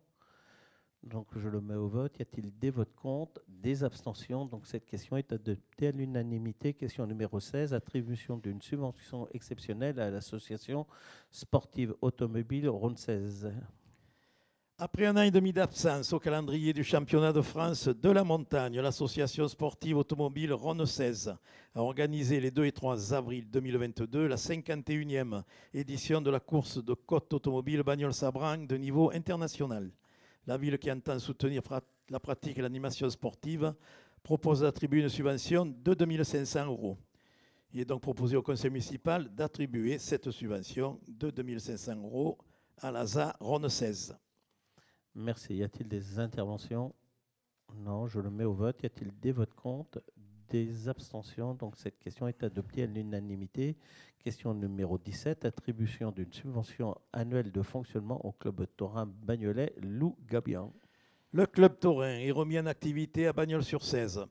Donc je le mets au vote. Y a-t-il des votes contre, des abstentions? Donc cette question est adoptée à l'unanimité. Question numéro 16, attribution d'une subvention exceptionnelle à l'association sportive automobile Rhône 16. Après 1 an et demi d'absence au calendrier du championnat de France de la montagne, l'association sportive automobile Rhône 16 a organisé les 2 et 3 avril 2022 la 51e édition de la course de côte automobile Bagnols-Sabran de niveau international. La ville qui entend soutenir la pratique et l'animation sportive propose d'attribuer une subvention de 2 500 €. Il est donc proposé au conseil municipal d'attribuer cette subvention de 2 500 € à l'ASA Rhône 16. Merci. Y a-t-il des interventions? Non, je le mets au vote. Y a-t-il des votes contre, des abstentions? Donc cette question est adoptée à l'unanimité. Question numéro 17, attribution d'une subvention annuelle de fonctionnement au club taurin bagnolais Loup Gabian. Le club taurin est remis en activité à Bagnols-sur-Cèze.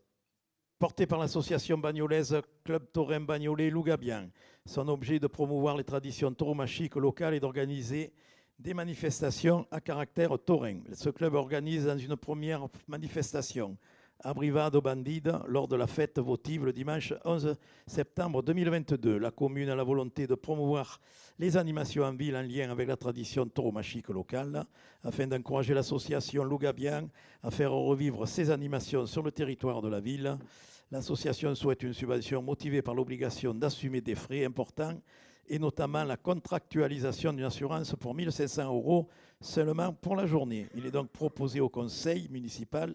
Porté par l'association bagnolaise Club Taurin Bagnolais Loup Gabian. Son objet est de promouvoir les traditions tauromachiques locales et d'organiser des manifestations à caractère taurin. Ce club organise dans une première manifestation à Brivade-aux-Bandides lors de la fête votive le dimanche 11 septembre 2022. La commune a la volonté de promouvoir les animations en ville en lien avec la tradition tauromachique locale afin d'encourager l'association Loup Gabian à faire revivre ces animations sur le territoire de la ville. L'association souhaite une subvention motivée par l'obligation d'assumer des frais importants et notamment la contractualisation d'une assurance pour 1 500 € seulement pour la journée. Il est donc proposé au conseil municipal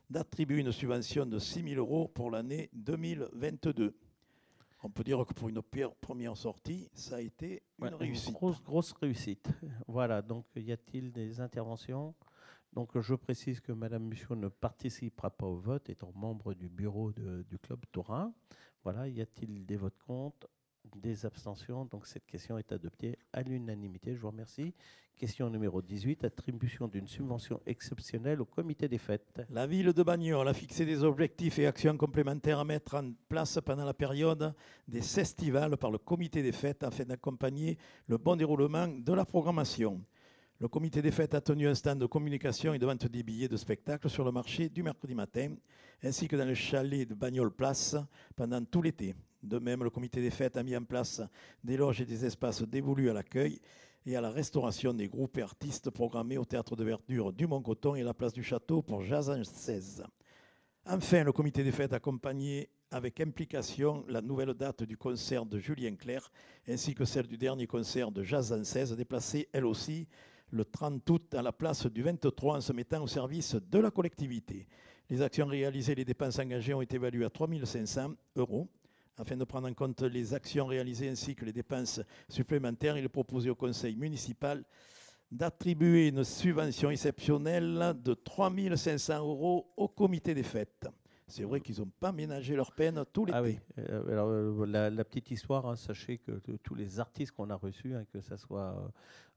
d'attribuer une subvention de 6 000 € pour l'année 2022. On peut dire que pour une première sortie, ça a été une réussite. Grosse réussite. Voilà, donc y a-t-il des interventions? Donc je précise que Madame Musso ne participera pas au vote, étant membre du bureau du club taurin. Voilà, y a-t-il des votes contre, Des abstentions. Donc cette question est adoptée à l'unanimité. Je vous remercie. Question numéro 18, attribution d'une subvention exceptionnelle au comité des fêtes. La ville de Bagnols a fixé des objectifs et actions complémentaires à mettre en place pendant la période des festivals par le comité des fêtes afin d'accompagner le bon déroulement de la programmation. Le comité des fêtes a tenu un stand de communication et de vente des billets de spectacle sur le marché du mercredi matin, ainsi que dans le chalet de Bagnols Place pendant tout l'été. De même, le comité des fêtes a mis en place des loges et des espaces dévolus à l'accueil et à la restauration des groupes et artistes programmés au Théâtre de Verdure du Mont-Coton et à la place du Château pour Jazz en 16. Enfin, le comité des fêtes a accompagné avec implication la nouvelle date du concert de Julien Clerc ainsi que celle du dernier concert de Jazz en 16, déplacée elle aussi le 30 août à la place du 23 en se mettant au service de la collectivité. Les actions réalisées et les dépenses engagées ont été évaluées à 3 500 €. Afin de prendre en compte les actions réalisées ainsi que les dépenses supplémentaires, il est proposé au conseil municipal d'attribuer une subvention exceptionnelle de 3 500 € au comité des fêtes. C'est vrai qu'ils n'ont pas ménagé leur peine tout l'été. Ah oui, alors, la petite histoire, hein, sachez que tous les artistes qu'on a reçus, hein, que ce soit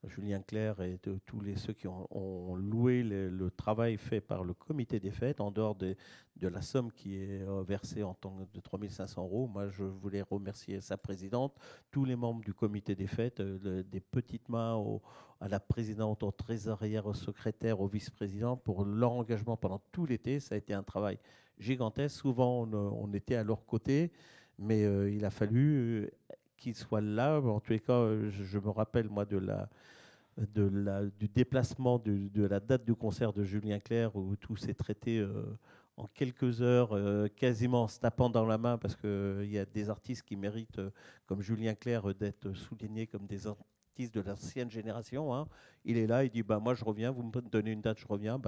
Julien Clerc et tous ceux qui ont loué le travail fait par le comité des fêtes, en dehors de la somme qui est versée en tant que de 3 500 €, moi je voulais remercier sa présidente, tous les membres du comité des fêtes, des petites mains à la présidente, au trésorière, au secrétaire, au vice-président, pour leur engagement pendant tout l'été. Ça a été un travail gigantesque. Souvent, on était à leur côté, mais il a fallu qu'ils soient là. En tous les cas, je me rappelle, moi, du déplacement de la date du concert de Julien Clerc, où tout s'est traité en quelques heures, quasiment en se tapant dans la main, parce qu'il y a des artistes qui méritent, comme Julien Clerc, d'être soulignés comme des artistes de l'ancienne génération. Hein. Il est là, il dit moi je reviens, vous me donnez une date, je reviens.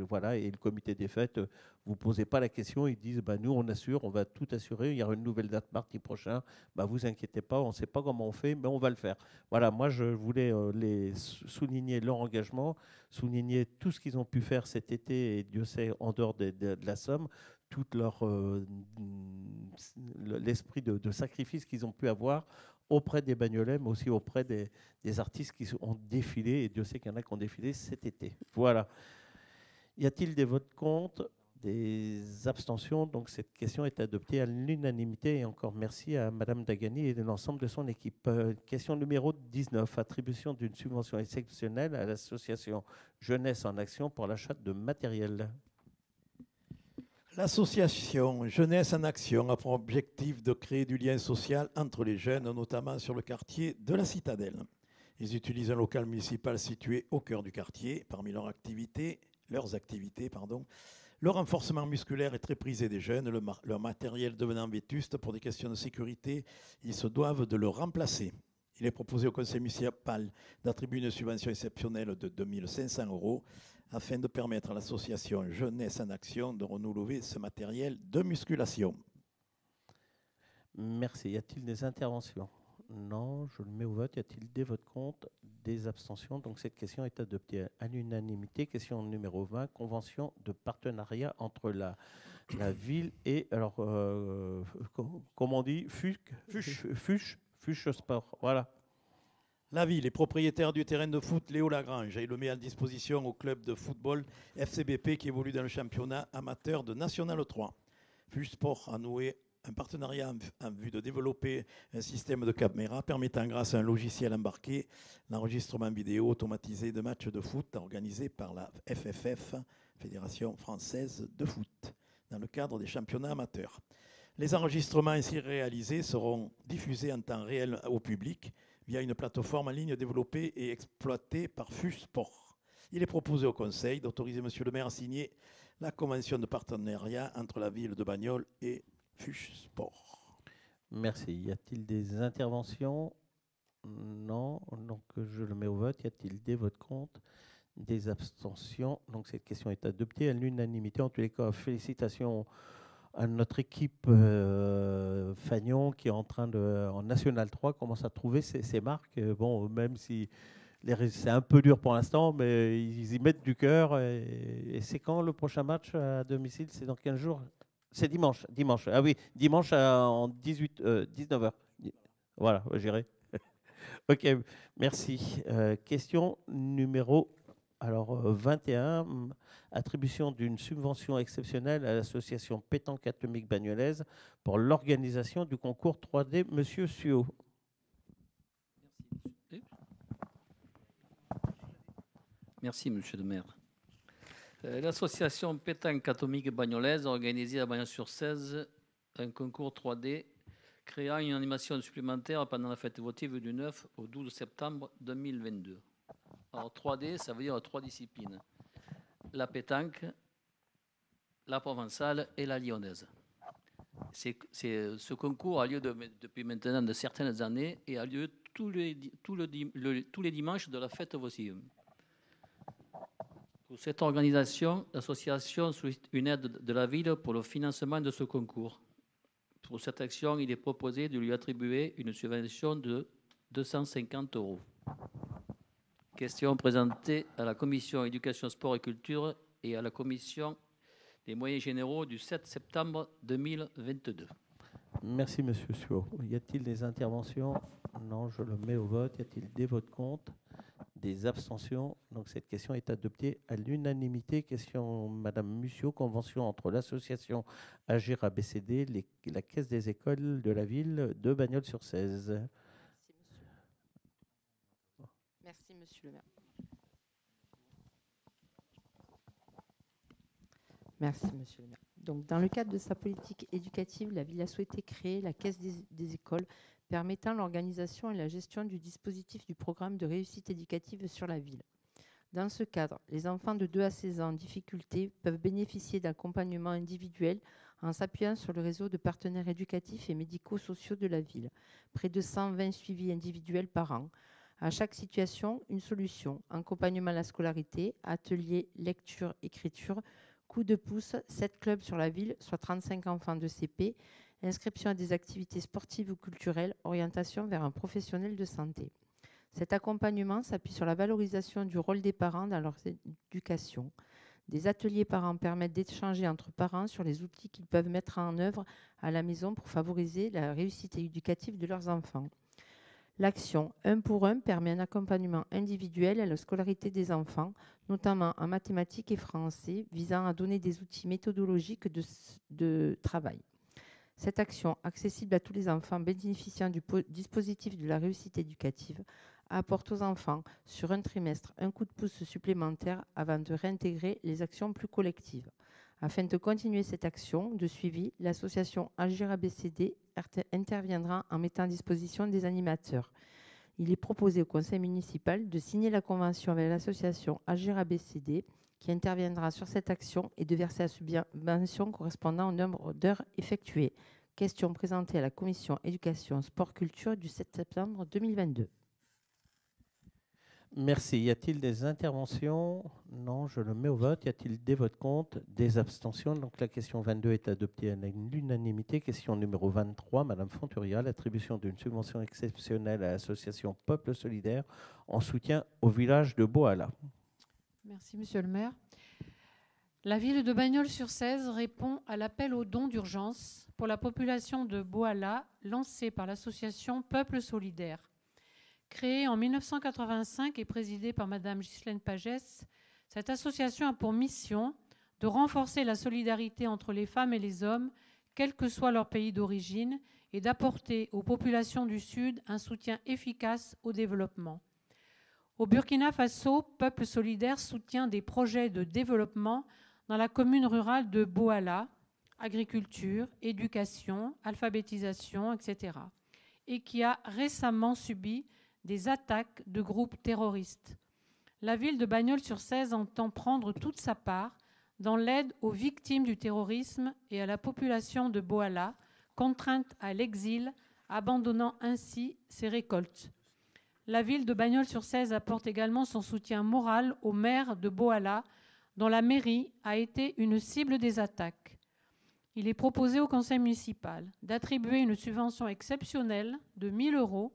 Voilà, et le comité des fêtes, vous ne posez pas la question, ils disent nous on assure, on va tout assurer, il y aura une nouvelle date mardi prochain, vous inquiétez pas, on ne sait pas comment on fait, mais on va le faire. Voilà, moi je voulais souligner leur engagement, souligner tout ce qu'ils ont pu faire cet été, et Dieu sait, en dehors de la somme, tout l'esprit de sacrifice qu'ils ont pu avoir auprès des Bagnolais, mais aussi auprès des artistes qui ont défilé, et Dieu sait qu'il y en a qui ont défilé cet été. Voilà. Y a-t-il des votes contre, des abstentions? Donc cette question est adoptée à l'unanimité, et encore merci à Madame Dagani et de l'ensemble de son équipe. Question numéro 19, attribution d'une subvention exceptionnelle à l'association Jeunesse en Action pour l'achat de matériel. L'association Jeunesse en Action a pour objectif de créer du lien social entre les jeunes, notamment sur le quartier de la Citadelle. Ils utilisent un local municipal situé au cœur du quartier. Parmi leurs activités, le renforcement musculaire est très prisé des jeunes. Leur matériel devenant vétuste pour des questions de sécurité, ils se doivent de le remplacer. Il est proposé au conseil municipal d'attribuer une subvention exceptionnelle de 2 500 € afin de permettre à l'association Jeunesse en Action de renouveler ce matériel de musculation. Merci. Y a-t-il des interventions? Non, je le mets au vote. Y a-t-il des votes contre, des abstentions? Donc cette question est adoptée à l'unanimité. Question numéro 20, convention de partenariat entre la ville et, alors, comment on dit, Fuche Sport. Voilà. La ville est propriétaire du terrain de foot Léo Lagrange et le met à disposition au club de football FCBP qui évolue dans le championnat amateur de National 3. Fuche Sport a noué un partenariat en vue de développer un système de caméra permettant, grâce à un logiciel embarqué, l'enregistrement vidéo automatisé de matchs de foot organisés par la FFF, Fédération française de foot, dans le cadre des championnats amateurs. Les enregistrements ainsi réalisés seront diffusés en temps réel au public via une plateforme en ligne développée et exploitée par Fuche Sport. Il est proposé au Conseil d'autoriser M. le maire à signer la convention de partenariat entre la ville de Bagnols et Fuche Sport. Merci. Y a-t-il des interventions? Non. Donc je le mets au vote. Y a-t-il des votes contre, des abstentions? Donc cette question est adoptée à l'unanimité. En tous les cas, félicitations à notre équipe Fagnon qui est en train en National 3, commence à trouver ses marques. Bon, même si c'est un peu dur pour l'instant, mais ils y mettent du cœur. Et c'est quand le prochain match à domicile? C'est dans 15 jours? C'est dimanche. Ah oui, dimanche en 19h. Voilà, j'irai. Ok, merci. Question numéro 21. Attribution d'une subvention exceptionnelle à l'association Pétanque Atomique Bagnolaise pour l'organisation du concours 3D. Monsieur Suot. Merci, monsieur le maire. L'association Pétanque Atomique Bagnolaise a organisé à Bagnols-sur-Cèze un concours 3D créant une animation supplémentaire pendant la fête votive du 9 au 12 septembre 2022. Alors 3D, ça veut dire 3 disciplines. La pétanque, la provençale et la lyonnaise. Ce concours a lieu depuis maintenant de certaines années et a lieu tous les dimanches de la fête votive. Pour cette organisation, l'association sollicite une aide de la ville pour le financement de ce concours. Pour cette action, il est proposé de lui attribuer une subvention de 250 €. Question présentée à la commission éducation, sport et culture et à la commission des moyens généraux du 7 septembre 2022. Merci, monsieur Suot. Y a-t-il des interventions? Non, je le mets au vote. Y a-t-il des votes contre? Des abstentions? Donc cette question est adoptée à l'unanimité. Question madame Mussio, convention entre l'association Agir ABCD, la caisse des écoles de la ville de Bagnols-sur-Cèze. Merci monsieur le maire. Merci monsieur le maire. Donc dans le cadre de sa politique éducative, la ville a souhaité créer la caisse des écoles permettant l'organisation et la gestion du dispositif du programme de réussite éducative sur la ville. Dans ce cadre, les enfants de 2 à 16 ans en difficulté peuvent bénéficier d'accompagnement individuel en s'appuyant sur le réseau de partenaires éducatifs et médico-sociaux de la ville. Près de 120 suivis individuels par an. À chaque situation, une solution. Accompagnement à la scolarité, ateliers, lecture, écriture, coup de pouce, 7 clubs sur la ville, soit 35 enfants de CP, inscription à des activités sportives ou culturelles, orientation vers un professionnel de santé. Cet accompagnement s'appuie sur la valorisation du rôle des parents dans leur éducation. Des ateliers parents permettent d'échanger entre parents sur les outils qu'ils peuvent mettre en œuvre à la maison pour favoriser la réussite éducative de leurs enfants. L'action 1 pour 1 permet un accompagnement individuel à la scolarité des enfants, notamment en mathématiques et français, visant à donner des outils méthodologiques de travail. Cette action, accessible à tous les enfants bénéficiant du dispositif de la réussite éducative, apporte aux enfants, sur un trimestre, un coup de pouce supplémentaire avant de réintégrer les actions plus collectives. Afin de continuer cette action de suivi, l'association Agir ABCD interviendra en mettant à disposition des animateurs. Il est proposé au conseil municipal de signer la convention avec l'association Agir ABCD qui interviendra sur cette action et de verser la subvention correspondant au nombre d'heures effectuées. Question présentée à la commission éducation, sport, culture du 7 septembre 2022. Merci. Y a-t-il des interventions? Non, je le mets au vote. Y a-t-il des votes contre? Des abstentions? Donc la question 22 est adoptée à l'unanimité. Question numéro 23, madame Fonturia, l'attribution d'une subvention exceptionnelle à l'association Peuple Solidaire en soutien au village de Boala. Merci, monsieur le maire. La ville de Bagnols-sur-Cèze répond à l'appel aux dons d'urgence pour la population de Boala lancé par l'association Peuple Solidaire. Créée en 1985 et présidée par madame Ghislaine Pagès, cette association a pour mission de renforcer la solidarité entre les femmes et les hommes, quel que soit leur pays d'origine, et d'apporter aux populations du Sud un soutien efficace au développement. Au Burkina Faso, Peuple Solidaire soutient des projets de développement dans la commune rurale de Boala, agriculture, éducation, alphabétisation, etc., et qui a récemment subi des attaques de groupes terroristes. La ville de Bagnols-sur-Cèze entend prendre toute sa part dans l'aide aux victimes du terrorisme et à la population de Boala, contrainte à l'exil, abandonnant ainsi ses récoltes. La ville de Bagnols-sur-Cèze apporte également son soutien moral au maire de Boala, dont la mairie a été une cible des attaques. Il est proposé au conseil municipal d'attribuer une subvention exceptionnelle de 1 000 €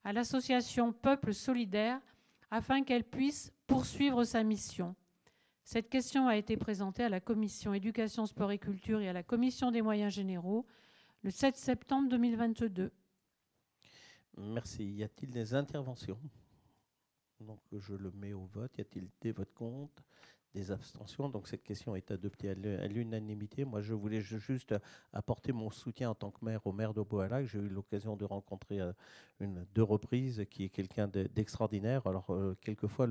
à l'association Peuple Solidaire afin qu'elle puisse poursuivre sa mission. Cette question a été présentée à la commission éducation, sport et culture et à la commission des moyens généraux le 7 septembre 2022. Merci. Y a-t-il des interventions? Donc je le mets au vote. Y a-t-il des votes contre? Des abstentions? Donc cette question est adoptée à l'unanimité. Moi, je voulais juste apporter mon soutien en tant que maire au maire de Boalac. J'ai eu l'occasion de rencontrer deux reprises, qui est quelqu'un d'extraordinaire. Alors quelquefois,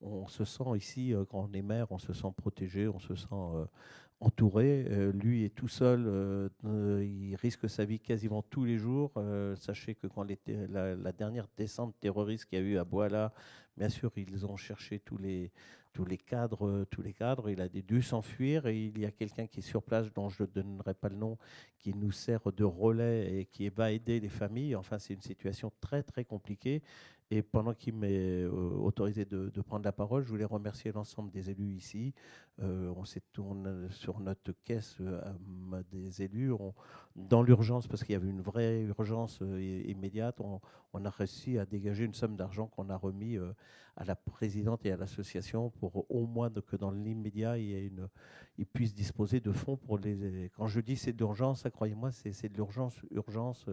on se sent ici, quand on est maire, on se sent protégé, on se sent entouré. Lui est tout seul, il risque sa vie quasiment tous les jours. Sachez que quand la dernière descente terroriste qu'il y a eu à Boala, bien sûr, ils ont cherché tous les cadres. Il a dû s'enfuir, et il y a quelqu'un qui est sur place, dont je ne donnerai pas le nom, qui nous sert de relais et qui va aider les familles. Enfin, c'est une situation très, très compliquée. Et pendant qu'il m'est autorisé de prendre la parole, je voulais remercier l'ensemble des élus ici. On s'est tourné sur notre caisse des élus. Dans l'urgence, parce qu'il y avait une vraie urgence immédiate, on a réussi à dégager une somme d'argent qu'on a remis à la présidente et à l'association pour au moins que dans l'immédiat, ils puissent disposer de fonds pour les... Quand je dis c'est d'urgence, croyez-moi, c'est de l'urgence.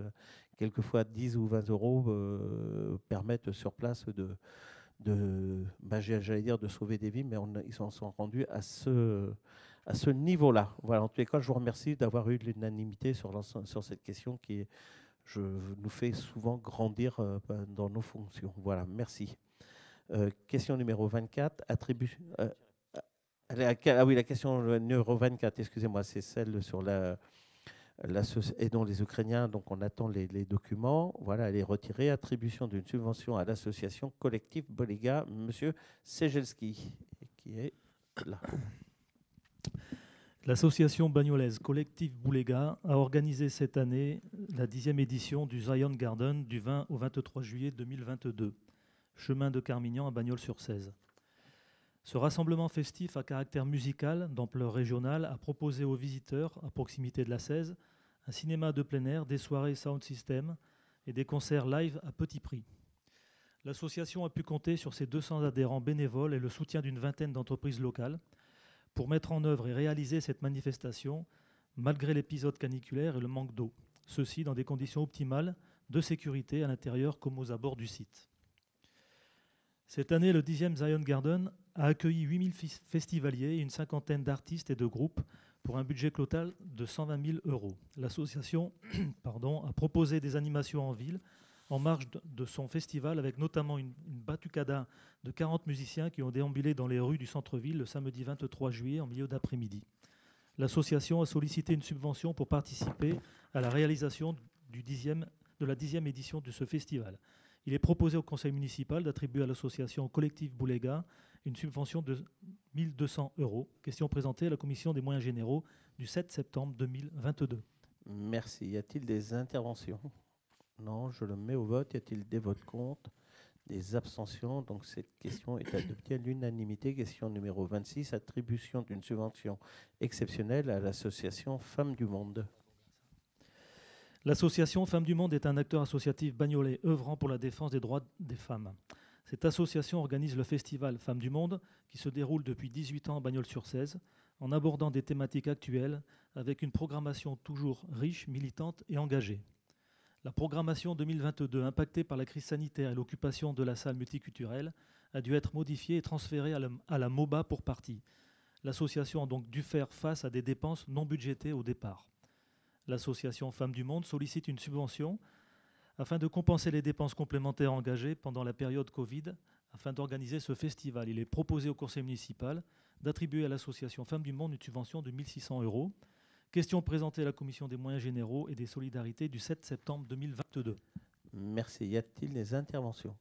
Quelquefois 10 ou 20 euros permettent sur place j'allais dire de sauver des vies, mais ils s'en sont rendus à ce niveau-là. Voilà, en tous les cas, je vous remercie d'avoir eu de l'unanimité sur cette question qui nous fait souvent grandir dans nos fonctions. Voilà, merci. Question numéro 24, attribution... la question numéro 24, excusez-moi, c'est celle sur aidons les Ukrainiens, donc on attend les documents. Voilà, elle est retirée. Attribution d'une subvention à l'association collective Bolega, Monsieur Segelski, qui est là. L'association bagnolaise Collectif Boulega a organisé cette année la 10e édition du Zion Garden du 20 au 23 juillet 2022, chemin de Carmignan à Bagnols-sur-Cèze. Ce rassemblement festif à caractère musical d'ampleur régionale a proposé aux visiteurs, à proximité de la Cèze, un cinéma de plein air, des soirées sound system et des concerts live à petit prix. L'association a pu compter sur ses 200 adhérents bénévoles et le soutien d'une vingtaine d'entreprises locales pour mettre en œuvre et réaliser cette manifestation malgré l'épisode caniculaire et le manque d'eau. Ceci dans des conditions optimales de sécurité à l'intérieur comme aux abords du site. Cette année, le 10e Zion Garden a accueilli 8000 festivaliers et une cinquantaine d'artistes et de groupes pour un budget total de 120 000 €. L'association a proposé des animations en ville en marge de son festival, avec notamment une batucada de 40 musiciens qui ont déambulé dans les rues du centre-ville le samedi 23 juillet en milieu d'après-midi. L'association a sollicité une subvention pour participer à la réalisation de la 10e édition de ce festival. Il est proposé au conseil municipal d'attribuer à l'association Collectif Boulega une subvention de 1 200 €. Question présentée à la commission des moyens généraux du 7 septembre 2022. Merci. Y a-t-il des interventions? Non, je le mets au vote. Y a-t-il des votes contre? Des abstentions? Donc cette question est adoptée à l'unanimité. Question numéro 26, attribution d'une subvention exceptionnelle à l'association Femmes du Monde. L'association Femmes du Monde est un acteur associatif bagnolais œuvrant pour la défense des droits des femmes. Cette association organise le festival Femmes du Monde qui se déroule depuis 18 ans à Bagnols-sur-Cèze en abordant des thématiques actuelles avec une programmation toujours riche, militante et engagée. La programmation 2022, impactée par la crise sanitaire et l'occupation de la salle multiculturelle, a dû être modifiée et transférée à la MOBA pour partie. L'association a donc dû faire face à des dépenses non budgétées au départ. L'association Femmes du Monde sollicite une subvention afin de compenser les dépenses complémentaires engagées pendant la période Covid afin d'organiser ce festival. Il est proposé au conseil municipal d'attribuer à l'association Femmes du Monde une subvention de 1 600 €. Question présentée à la commission des moyens généraux et des solidarités du 7 septembre 2022. Merci. Y a-t-il des interventions?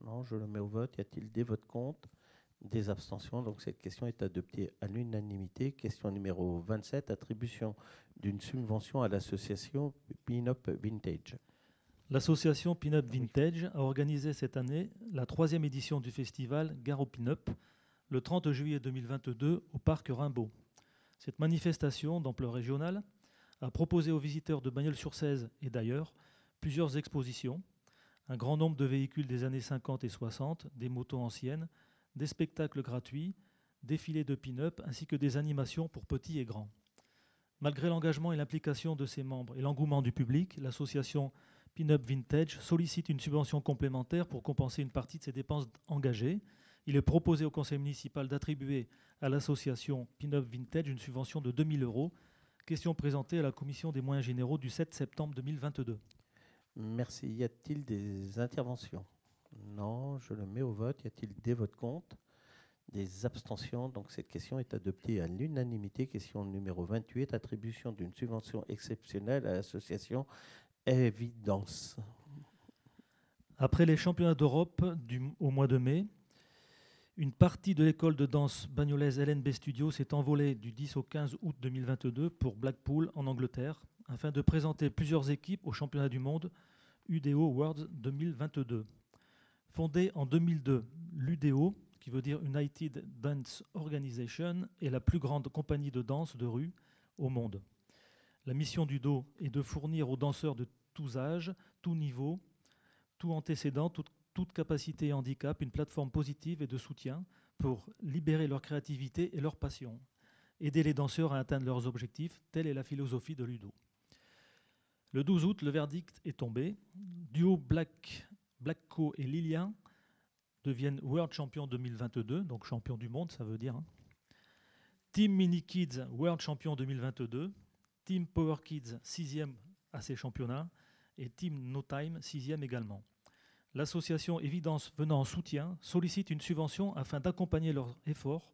Non, je le mets au vote. Y a-t-il des votes contre? Des abstentions? Donc cette question est adoptée à l'unanimité. Question numéro 27, attribution d'une subvention à l'association Pin-Up Vintage. L'association Pin-Up Vintage a organisé cette année la 3e édition du festival Gare au Pin-Up le 30 juillet 2022 au parc Rimbaud. Cette manifestation d'ampleur régionale a proposé aux visiteurs de Bagnols-sur-Cèze et d'ailleurs plusieurs expositions, un grand nombre de véhicules des années 50 et 60, des motos anciennes, des spectacles gratuits, défilés de pin-up ainsi que des animations pour petits et grands. Malgré l'engagement et l'implication de ses membres et l'engouement du public, l'association Pin-Up Vintage sollicite une subvention complémentaire pour compenser une partie de ses dépenses engagées. Il est proposé au conseil municipal d'attribuer à l'association Pin-Up Vintage une subvention de 2 000 €. Question présentée à la commission des moyens généraux du 7 septembre 2022. Merci. Y a-t-il des interventions? Non, je le mets au vote. Y a-t-il des votes contre? Des abstentions? Donc cette question est adoptée à l'unanimité. Question numéro 28, attribution d'une subvention exceptionnelle à l'association Évidence. Après les championnats d'Europe au mois de mai, une partie de l'école de danse bagnolaise LNB Studio s'est envolée du 10 au 15 août 2022 pour Blackpool, en Angleterre, afin de présenter plusieurs équipes au championnat du monde UDO Worlds 2022. Fondée en 2002, l'UDO, qui veut dire United Dance Organization, est la plus grande compagnie de danse de rue au monde. La mission du DO est de fournir aux danseurs de tous âges, tout niveau, tout antécédent, toute capacité et handicap, une plateforme positive et de soutien pour libérer leur créativité et leur passion, aider les danseurs à atteindre leurs objectifs, telle est la philosophie de l'UDO. Le 12 août, le verdict est tombé. Duo Blackco et Lilian deviennent World Champion 2022, donc champion du monde, ça veut dire. Team Mini Kids, World Champion 2022. Team Power Kids, 6e à ces championnats. Et Team No Time, 6e également. L'association Évidence venant en soutien sollicite une subvention afin d'accompagner leurs efforts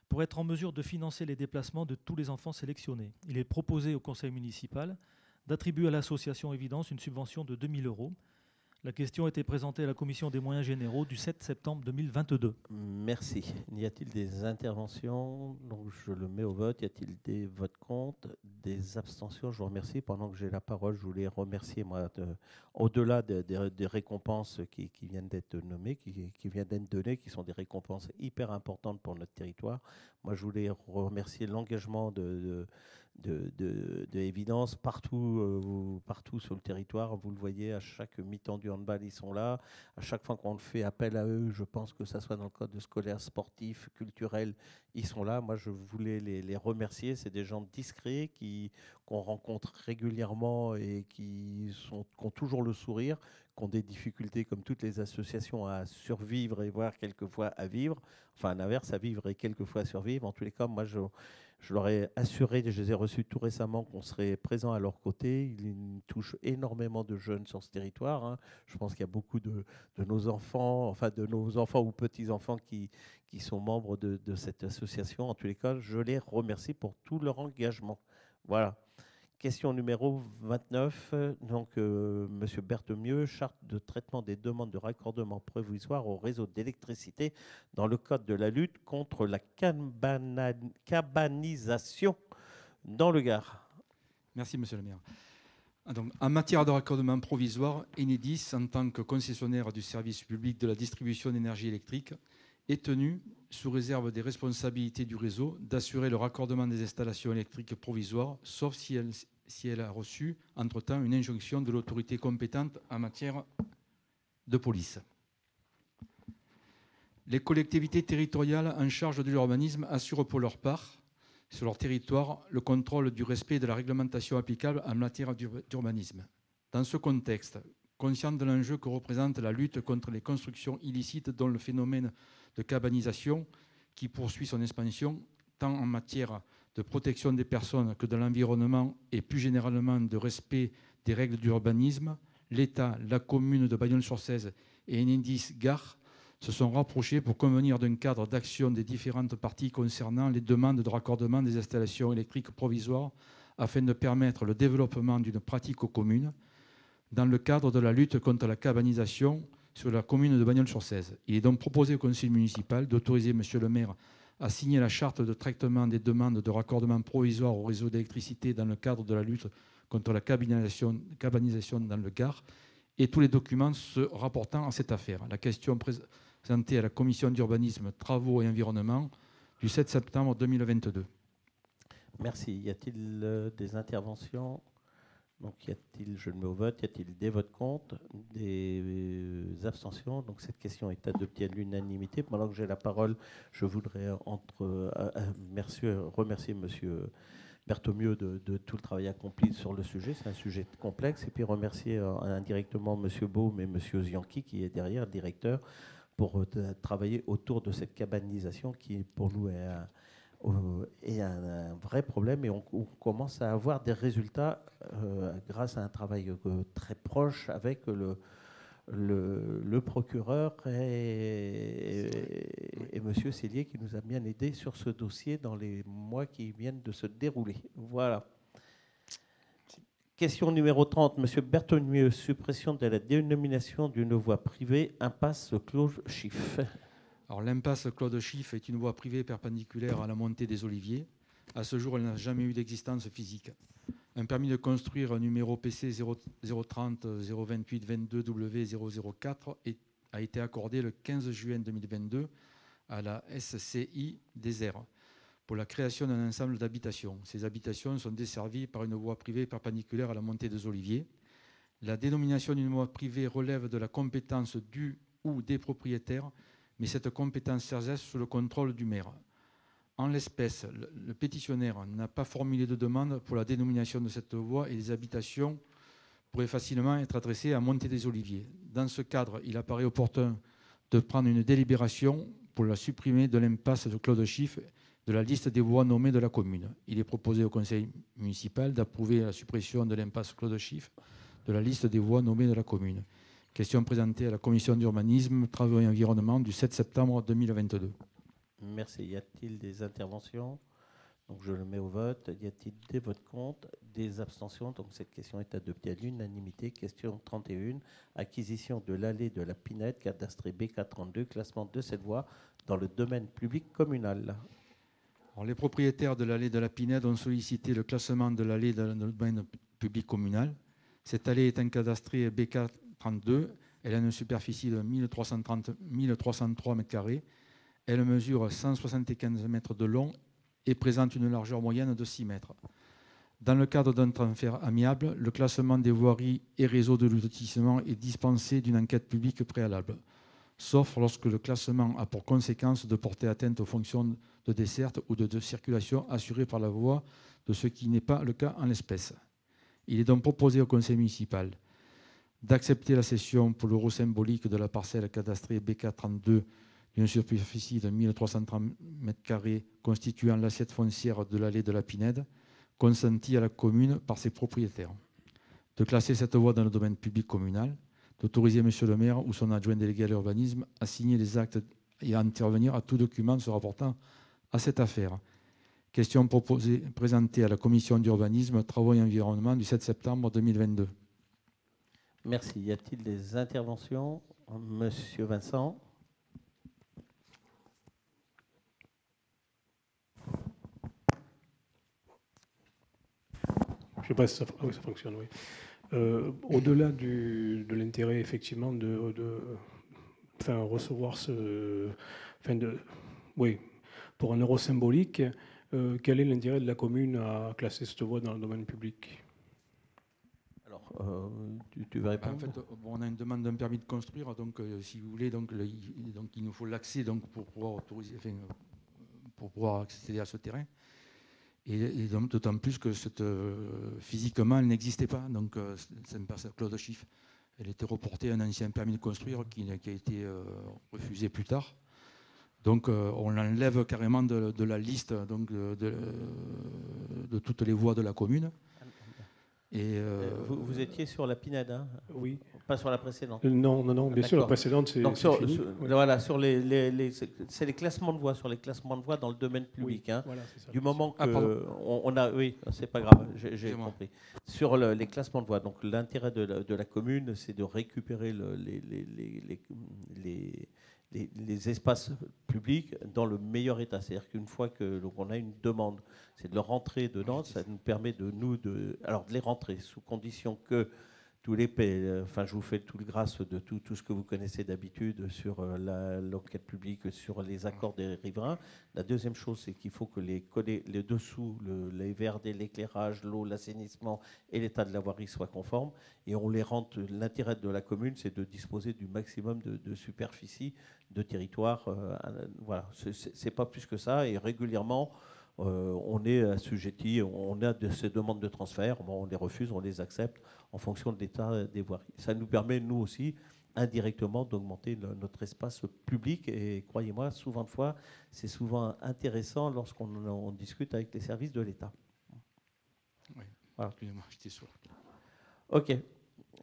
pour être en mesure de financer les déplacements de tous les enfants sélectionnés. Il est proposé au conseil municipal d'attribuer à l'association Évidence une subvention de 2 000 €. La question a été présentée à la commission des moyens généraux du 7 septembre 2022. Merci. Y a-t-il des interventions? Donc je le mets au vote. Y a-t-il des votes contre? Des abstentions? Je vous remercie. Pendant que j'ai la parole, je voulais remercier, moi, au-delà des récompenses qui viennent d'être nommées, qui viennent d'être données, qui sont des récompenses hyper importantes pour notre territoire. Moi, je voulais remercier l'engagement de Évidence partout sur le territoire. Vous le voyez, à chaque mi-temps du handball, ils sont là. À chaque fois qu'on fait appel à eux, je pense que ça soit dans le cadre de scolaire, sportif, culturel, ils sont là. Moi, je voulais les remercier. C'est des gens discrets qu'on rencontre régulièrement et qui ont toujours le sourire, qui ont des difficultés, comme toutes les associations, à survivre et voire quelquefois à vivre. Enfin, à l'inverse, à vivre et quelquefois à survivre. En tous les cas, moi, je leur ai assuré, je les ai reçus tout récemment, qu'on serait présent à leur côté. Ils touchent énormément de jeunes sur ce territoire. Je pense qu'il y a beaucoup de nos enfants, ou petits-enfants qui sont membres de cette association. En tous les cas, je les remercie pour tout leur engagement. Voilà. Question numéro 29, donc Monsieur Berthemieux, charte de traitement des demandes de raccordement provisoire au réseau d'électricité dans le cadre de la lutte contre la cabanisation dans le Gard. Merci Monsieur le maire. Donc, en matière de raccordement provisoire, Enedis, en tant que concessionnaire du service public de la distribution d'énergie électrique, est tenu, sous réserve des responsabilités du réseau, d'assurer le raccordement des installations électriques provisoires, sauf si elle a reçu, entre-temps, une injonction de l'autorité compétente en matière de police. Les collectivités territoriales en charge de l'urbanisme assurent pour leur part, sur leur territoire, le contrôle du respect de la réglementation applicable en matière d'urbanisme. Dans ce contexte, conscient de l'enjeu que représente la lutte contre les constructions illicites, dont le phénomène de cabanisation qui poursuit son expansion, tant en matière de protection des personnes que de l'environnement et plus généralement de respect des règles d'urbanisme, l'État, la commune de Bagnols-sur-Cèze et Enedis Gard se sont rapprochés pour convenir d'un cadre d'action des différentes parties concernant les demandes de raccordement des installations électriques provisoires afin de permettre le développement d'une pratique commune dans le cadre de la lutte contre la cabanisation sur la commune de Bagnols-sur-Cèze. Il est donc proposé au conseil municipal d'autoriser Monsieur le maire à signer la charte de traitement des demandes de raccordement provisoire au réseau d'électricité dans le cadre de la lutte contre la cabanisation dans le Gard et tous les documents se rapportant à cette affaire. La question présentée à la commission d'urbanisme, travaux et environnement du 7 septembre 2022. Merci. Y a-t-il des interventions? Donc, je le mets au vote, y a-t-il des votes contre, des abstentions? Donc, cette question est adoptée à l'unanimité. Pendant que j'ai la parole, je voudrais remercier Monsieur Berthommieux de tout le travail accompli sur le sujet. C'est un sujet complexe. Et puis remercier indirectement M. Baume et M. Zianchi, qui est derrière, le directeur, pour travailler autour de cette cabanisation qui, pour nous, est un vrai problème. Et on commence à avoir des résultats grâce à un travail très proche avec le procureur et M. Cellier, qui nous a bien aidé sur ce dossier dans les mois qui viennent de se dérouler. Voilà. Question numéro 30, M. Berthommieux, suppression de la dénomination d'une voie privée, impasse Claude Chiff. Alors l'impasse Claude Chiff est une voie privée perpendiculaire à la montée des Oliviers. À ce jour, elle n'a jamais eu d'existence physique. Un permis de construire numéro PC 030 028 22 W004 a été accordé le 15 juin 2022 à la SCI des Airs pour la création d'un ensemble d'habitations. Ces habitations sont desservies par une voie privée perpendiculaire à la montée des Oliviers. La dénomination d'une voie privée relève de la compétence du ou des propriétaires, mais cette compétence s'exerce sous le contrôle du maire. En l'espèce, le pétitionnaire n'a pas formulé de demande pour la dénomination de cette voie et les habitations pourraient facilement être adressées à Montée des Oliviers. Dans ce cadre, il apparaît opportun de prendre une délibération pour la supprimer de l'impasse de Claude Chiff de la liste des voies nommées de la commune. Il est proposé au conseil municipal d'approuver la suppression de l'impasse Claude Chiff de la liste des voies nommées de la commune. Question présentée à la commission d'urbanisme, travaux et environnement du 7 septembre 2022. Merci. Y a-t-il des interventions? Donc je le mets au vote. Y a-t-il des votes contre, des abstentions? Donc cette question est adoptée à l'unanimité. Question 31. Acquisition de l'allée de la Pinède, cadastrée BK32, classement de cette voie dans le domaine public communal. Alors, les propriétaires de l'allée de la Pinède ont sollicité le classement de l'allée dans le domaine public communal. Cette allée est encadastrée BK32. Elle a une superficie de 1303 m². Elle mesure 175 mètres de long et présente une largeur moyenne de 6 mètres. Dans le cadre d'un transfert amiable, le classement des voiries et réseaux de lotissement est dispensé d'une enquête publique préalable, sauf lorsque le classement a pour conséquence de porter atteinte aux fonctions de desserte ou de circulation assurées par la voie, de ce qui n'est pas le cas en l'espèce. Il est donc proposé au conseil municipal d'accepter la cession pour l'euro symbolique de la parcelle cadastrée BK32 d'une superficie de 1330 m² constituant l'assiette foncière de l'allée de la Pinède, consentie à la commune par ses propriétaires. De classer cette voie dans le domaine public communal, d'autoriser M. le maire ou son adjoint délégué à l'urbanisme à signer les actes et à intervenir à tout document se rapportant à cette affaire. Question présentée à la commission d'urbanisme, travaux et environnement du 7 septembre 2022. Merci. Y a-t-il des interventions? Monsieur Vincent. Je ne sais pas si ça fonctionne, oui. Au-delà de l'intérêt, effectivement, de recevoir pour un euro symbolique, quel est l'intérêt de la commune à classer cette voie dans le domaine public? Alors, tu vas répondre? En fait, on a une demande d'un permis de construire, donc si vous voulez, donc il nous faut l'accès pour pouvoir autoriser, pour pouvoir accéder à ce terrain. Et d'autant plus que physiquement, elle n'existait pas. Donc, c'est une personne, Claude Chiff. Elle était reportée à un ancien permis de construire qui a été refusé plus tard. Donc, on l'enlève carrément de la liste donc, de toutes les voies de la commune. Et vous étiez sur la Pinède, hein? Oui. Pas sur la précédente? Non, bien sûr, la précédente, c'est fini. Voilà, c'est les classements de voies, sur les classements de voies dans le domaine public. Oui, hein. voilà, c'est ça. Du moment que on a... Oui, c'est pas grave, j'ai compris. Sur les classements de voies, donc l'intérêt de la commune, c'est de récupérer les espaces publics dans le meilleur état. C'est-à-dire qu'une fois qu'on a une demande, c'est de leur rentrer dedans, ça nous permet de les rentrer sous condition que tous les pays, je vous fais tout le grâce de tout ce que vous connaissez d'habitude sur l'enquête publique, sur les accords des riverains. La deuxième chose, c'est qu'il faut que les dessous, les VRD, l'éclairage, l'eau, l'assainissement et l'état de la voirie soient conformes. Et on les rentre. L'intérêt de la commune, c'est de disposer du maximum de superficie, de territoire. Voilà, c'est pas plus que ça. Et régulièrement, on est assujetti, on a de ces demandes de transfert, bon, on les refuse, on les accepte en fonction de l'état des voiries. Ça nous permet, nous aussi, indirectement, d'augmenter notre espace public. Et croyez-moi, souvent de fois, c'est souvent intéressant lorsqu'on discute avec les services de l'État. Oui, voilà. Excusez-moi, j'étais sourd. OK.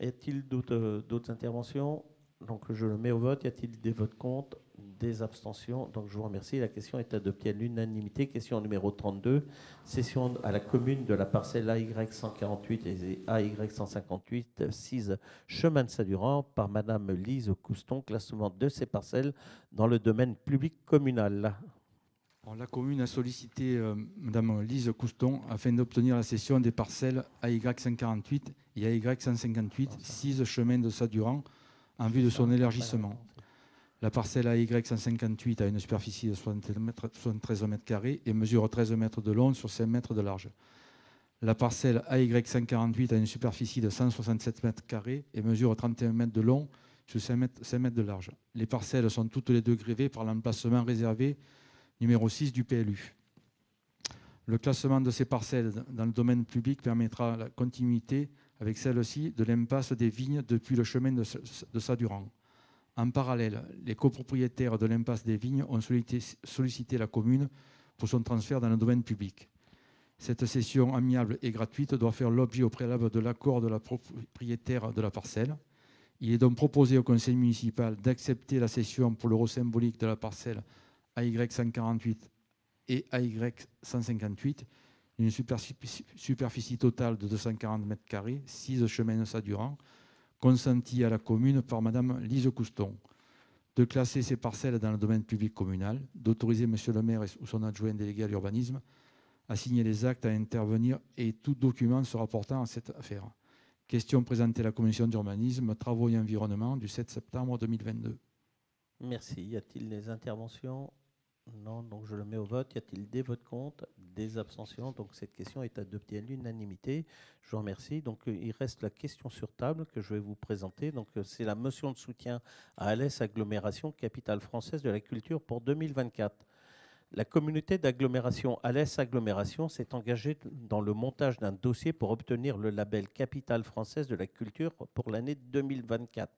Y a-t-il d'autres interventions? Donc je le mets au vote. Y a-t-il des votes contre? Des abstentions? Donc je vous remercie. La question est adoptée à l'unanimité. Question numéro 32. Cession à la commune de la parcelle AY 148 et AY 158, 6 chemin de Saint-Durand par Madame Lise Couston. Classement de ces parcelles dans le domaine public communal. Alors, la commune a sollicité Mme Lise Couston afin d'obtenir la cession des parcelles AY 148 et AY 158, 6 chemin de Saint-Durand, en vue de son élargissement. La parcelle AY 158 a une superficie de 73 mètres carrés et mesure 13 mètres de long sur 5 mètres de large. La parcelle AY 148 a une superficie de 167 mètres carrés et mesure 31 mètres de long sur 5 mètres de large. Les parcelles sont toutes les deux grevées par l'emplacement réservé numéro 6 du PLU. Le classement de ces parcelles dans le domaine public permettra la continuité avec celle-ci de l'impasse des vignes depuis le chemin de Saint-Durand. En parallèle, les copropriétaires de l'impasse des vignes ont sollicité la commune pour son transfert dans le domaine public. Cette cession amiable et gratuite doit faire l'objet au préalable de l'accord de la propriétaire de la parcelle. Il est donc proposé au conseil municipal d'accepter la cession pour l'euro symbolique de la parcelle AY 148 et AY 158, une superficie totale de 240 mètres carrés, 6 chemin de Saint-Durand, consentie à la commune par Mme Lise Couston, de classer ces parcelles dans le domaine public communal, d'autoriser M. le maire ou son adjoint délégué à l'urbanisme à signer les actes, à intervenir et tout document se rapportant à cette affaire. Question présentée à la commission d'urbanisme, travaux et environnement du 7 septembre 2022. Merci. Y a-t-il des interventions? Non, donc je le mets au vote. Y a-t-il des votes contre? Des abstentions? Donc cette question est adoptée à l'unanimité. Je vous remercie. Donc il reste la question sur table que je vais vous présenter. Donc c'est la motion de soutien à Alès Agglomération, capitale française de la culture pour 2024. La communauté d'agglomération Alès Agglomération s'est engagée dans le montage d'un dossier pour obtenir le label Capitale française de la culture pour l'année 2024.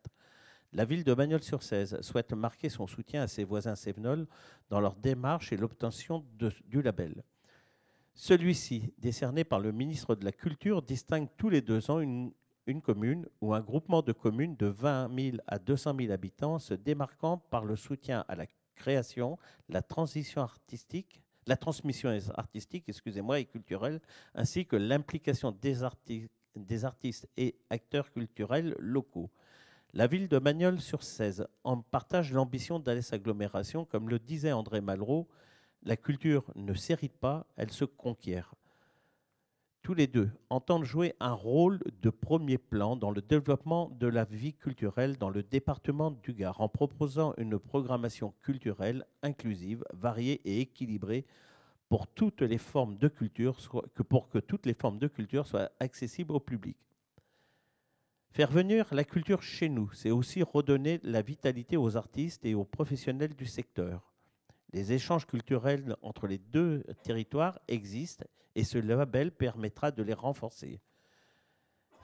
La ville de Bagnols-sur-Cèze souhaite marquer son soutien à ses voisins cévenols dans leur démarche et l'obtention du label. Celui-ci, décerné par le ministre de la Culture, distingue tous les 2 ans une commune ou un groupement de communes de 20 000 à 200 000 habitants se démarquant par le soutien à la création, la transmission artistique, et culturelle, ainsi que l'implication des artistes et acteurs culturels locaux. La ville de Bagnols-sur-Cèze en partage l'ambition d'Alès Agglomération. Comme le disait André Malraux, la culture ne s'hérite pas, elle se conquiert. Tous les deux entendent jouer un rôle de premier plan dans le développement de la vie culturelle dans le département du Gard, en proposant une programmation culturelle inclusive, variée et équilibrée pour que toutes les formes de culture soient accessibles au public. Faire venir la culture chez nous, c'est aussi redonner la vitalité aux artistes et aux professionnels du secteur. Les échanges culturels entre les deux territoires existent et ce label permettra de les renforcer.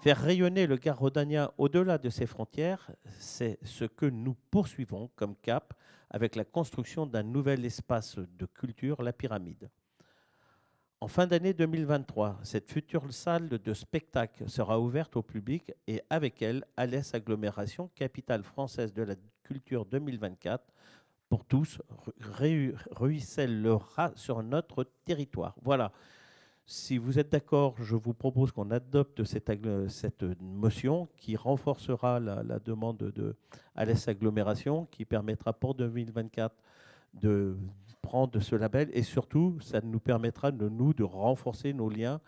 Faire rayonner le Gard rhodanien au-delà de ses frontières, c'est ce que nous poursuivons comme cap avec la construction d'un nouvel espace de culture, la Pyramide. En fin d'année 2023, cette future salle de spectacle sera ouverte au public et avec elle, Alès Agglomération, capitale française de la culture 2024, pour tous, ruissellera sur notre territoire. Voilà. Si vous êtes d'accord, je vous propose qu'on adopte cette motion qui renforcera la demande de Alès Agglomération, qui permettra pour 2024 de prendre ce label et surtout, ça nous permettra de renforcer nos liens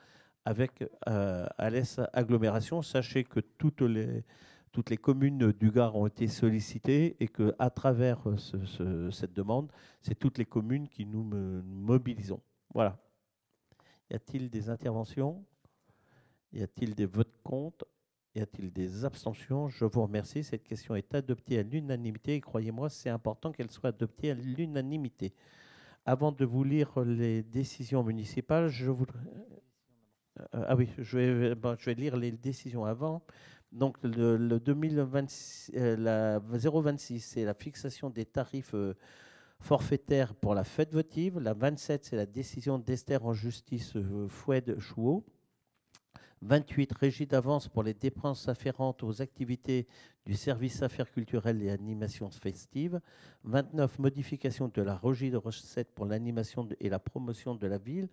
avec Alès Agglomération. Sachez que toutes les communes du Gard ont été sollicitées et qu'à travers cette demande, c'est toutes les communes qui nous mobilisons. Voilà. Y a-t-il des interventions? Y a-t-il des votes contre? Y a-t-il des abstentions? Je vous remercie. Cette question est adoptée à l'unanimité et croyez-moi, c'est important qu'elle soit adoptée à l'unanimité. avant de vous lire les décisions municipales, je voudrais... ah oui, je vais lire les décisions avant. Donc, le 2026, la 026, c'est la fixation des tarifs forfaitaires pour la fête votive. La 27, c'est la décision d'Esther en justice Foued-Chouot. 28, régie d'avance pour les dépenses afférentes aux activités du service affaires culturelles et animations festives. 29, modification de la régie de recettes pour l'animation et la promotion de la ville.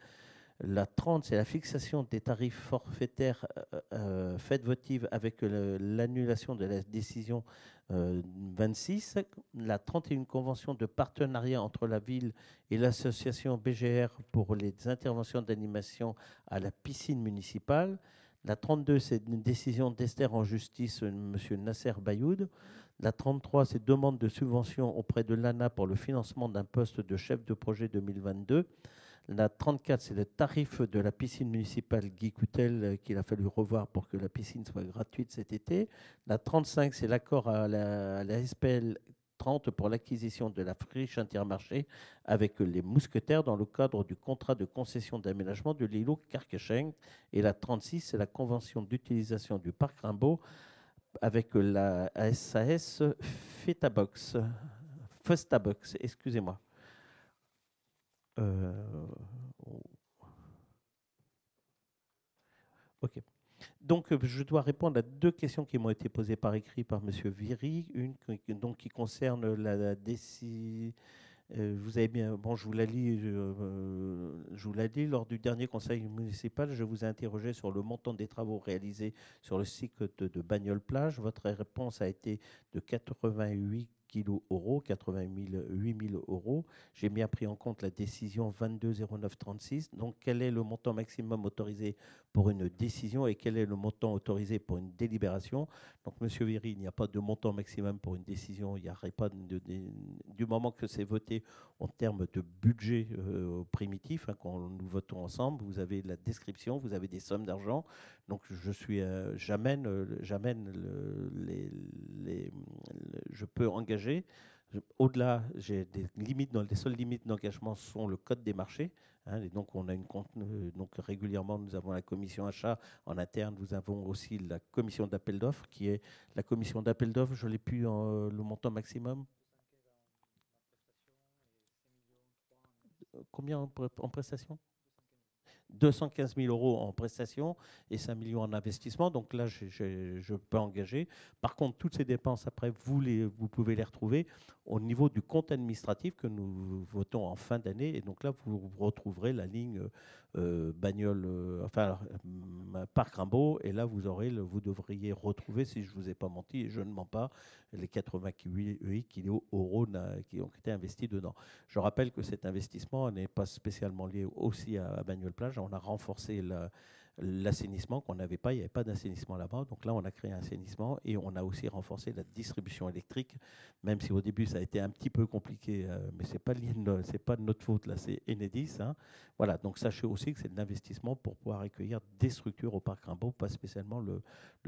La 30, c'est la fixation des tarifs forfaitaires fêtes votives avec l'annulation de la décision 26. La 31, convention de partenariat entre la ville et l'association BGR pour les interventions d'animation à la piscine municipale. La 32, c'est une décision d'Esther en justice, M. Nasser Bayoud. La 33, c'est demande de subvention auprès de l'ANA pour le financement d'un poste de chef de projet 2022. La 34, c'est le tarif de la piscine municipale Guy Coutel qu'il a fallu revoir pour que la piscine soit gratuite cet été. La 35, c'est l'accord à la SPL 30 pour l'acquisition de la friche Intermarché avec les mousquetaires dans le cadre du contrat de concession d'aménagement de l'îlot Carquecheng. Et la 36, c'est la convention d'utilisation du parc Rimbaud avec la SAS Festabox, excusez-moi. Ok. Donc, je dois répondre à deux questions qui m'ont été posées par écrit par M. Viry. Une donc, qui concerne la décision. Vous avez bien, bon, je vous la lis. Je vous l'ai dit lors du dernier conseil municipal. Je vous ai interrogé sur le montant des travaux réalisés sur le site de Bagnoles-Plage. Votre réponse a été de 88 €, 88 000 €. J'ai bien pris en compte la décision 220936. Donc, quel est le montant maximum autorisé pour une décision et quel est le montant autorisé pour une délibération? Donc, Monsieur Viry, il n'y a pas de montant maximum pour une décision. Il n'y aurait pas du moment que c'est voté en termes de budget primitif, hein, quand nous votons ensemble, vous avez la description, vous avez des sommes d'argent. Donc, j'amène je peux engager. Au-delà, j'ai des limites. Les seules limites d'engagement sont le code des marchés. Hein, et donc, on a donc régulièrement, nous avons la commission achat en interne. Nous avons aussi la commission d'appel d'offres, qui est la commission d'appel d'offres. Je l'ai plus le montant maximum. Combien en prestation? 215 000 € en prestation et 5 millions en investissement. Donc là, je peux engager. Par contre, toutes ces dépenses, après, vous pouvez les retrouver au niveau du compte administratif que nous votons en fin d'année. Et donc là, vous retrouverez la ligne Parc Rimbaud. Et là, vous devriez retrouver, si je ne vous ai pas menti, et je ne mens pas, les 88 € qui ont été investis dedans. Je rappelle que cet investissement n'est pas spécialement lié aussi à Bagnoles-Plage. On a renforcé l'assainissement qu'on n'avait pas. Il n'y avait pas d'assainissement là-bas. Donc là, on a créé un assainissement et on a aussi renforcé la distribution électrique, même si au début, ça a été un petit peu compliqué. Mais ce n'est pas de notre faute. Là, c'est Enedis. Hein. Voilà. Donc sachez aussi que c'est de l'investissement pour pouvoir accueillir des structures au Parc Rimbaud, pas spécialement le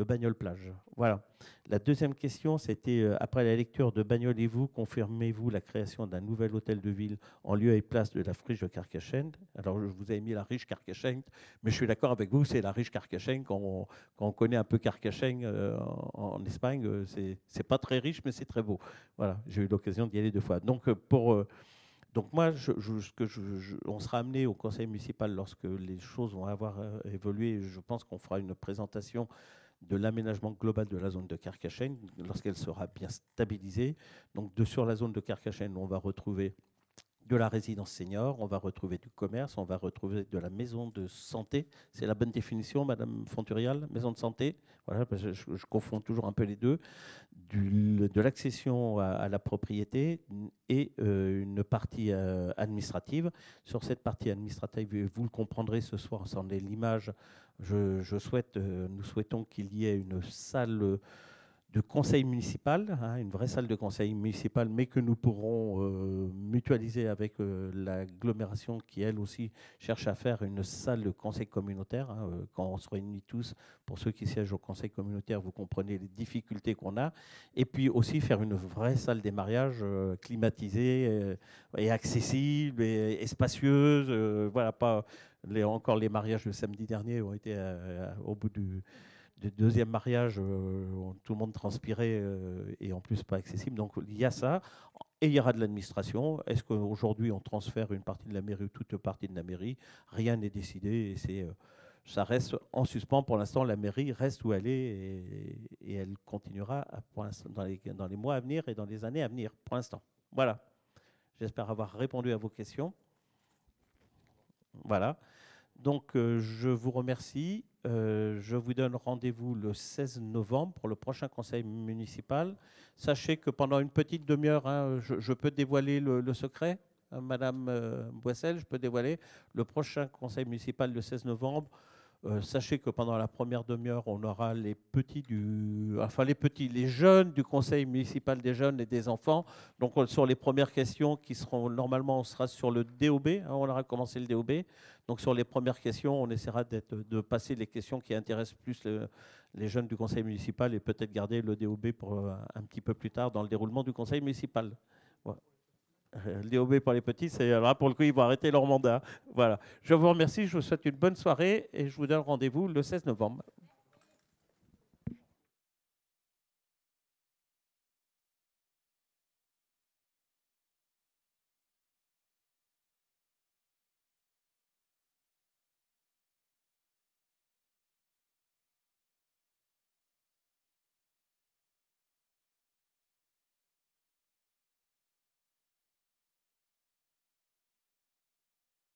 Bagnoles-Plage. Voilà. La deuxième question, c'était après la lecture de Bagnoles-et-vous, confirmez-vous la création d'un nouvel hôtel de ville en lieu et place de la friche de Carcachène? Alors, je vous ai mis la riche Carcachène, mais je suis d'accord avec vous, c'est la riche Carcachène. Quand on connaît un peu Carcachène en Espagne, c'est pas très riche, mais c'est très beau. Voilà, j'ai eu l'occasion d'y aller 2 fois. Donc, donc moi, on sera amené au conseil municipal lorsque les choses vont avoir évolué. Je pense qu'on fera une présentation de l'aménagement global de la zone de Carcachène lorsqu'elle sera bien stabilisée. Donc, sur la zone de Carcachène, on va retrouver de la résidence senior, on va retrouver du commerce, on va retrouver de la maison de santé. C'est la bonne définition, Madame Fonturial, maison de santé. Voilà, parce que je confonds toujours un peu les deux. De l'accession à la propriété et une partie administrative. Sur cette partie administrative, vous le comprendrez ce soir, sans l'image, nous souhaitons qu'il y ait une salle conseil municipal, hein, une vraie salle de conseil municipal, mais que nous pourrons mutualiser avec l'agglomération qui, elle aussi, cherche à faire une salle de conseil communautaire. Hein, quand on se réunit tous, pour ceux qui siègent au conseil communautaire, vous comprenez les difficultés qu'on a. Et puis aussi faire une vraie salle des mariages climatisée et accessible et spacieuse. Voilà, pas encore les mariages le samedi dernier ont été au bout du deuxième mariage, tout le monde transpirait et en plus pas accessible. Donc il y a ça. Et il y aura de l'administration. Est-ce qu'aujourd'hui on transfère une partie de la mairie ou toute partie de la mairie? Rien n'est décidé et ça reste en suspens. Pour l'instant, la mairie reste où elle est et elle continuera dans les mois à venir et dans les années à venir, pour l'instant. Voilà. J'espère avoir répondu à vos questions. Voilà. Donc, je vous remercie. Je vous donne rendez-vous le 16 novembre pour le prochain conseil municipal. Sachez que pendant une petite demi-heure, hein, je peux dévoiler le secret, hein, Madame Boissel, je peux dévoiler le prochain conseil municipal le 16 novembre. Sachez que pendant la première demi-heure, on aura les jeunes du conseil municipal des jeunes et des enfants. Donc, sur les premières questions qui seront, normalement, on sera sur le DOB, hein, on aura commencé le DOB. Donc, sur les premières questions, on essaiera de passer les questions qui intéressent plus les jeunes du conseil municipal et peut-être garder le DOB pour un petit peu plus tard dans le déroulement du conseil municipal. Voilà. Le DOB pour les petits, c'est là pour le coup, ils vont arrêter leur mandat. Voilà. Je vous remercie, je vous souhaite une bonne soirée et je vous donne rendez-vous le 16 novembre.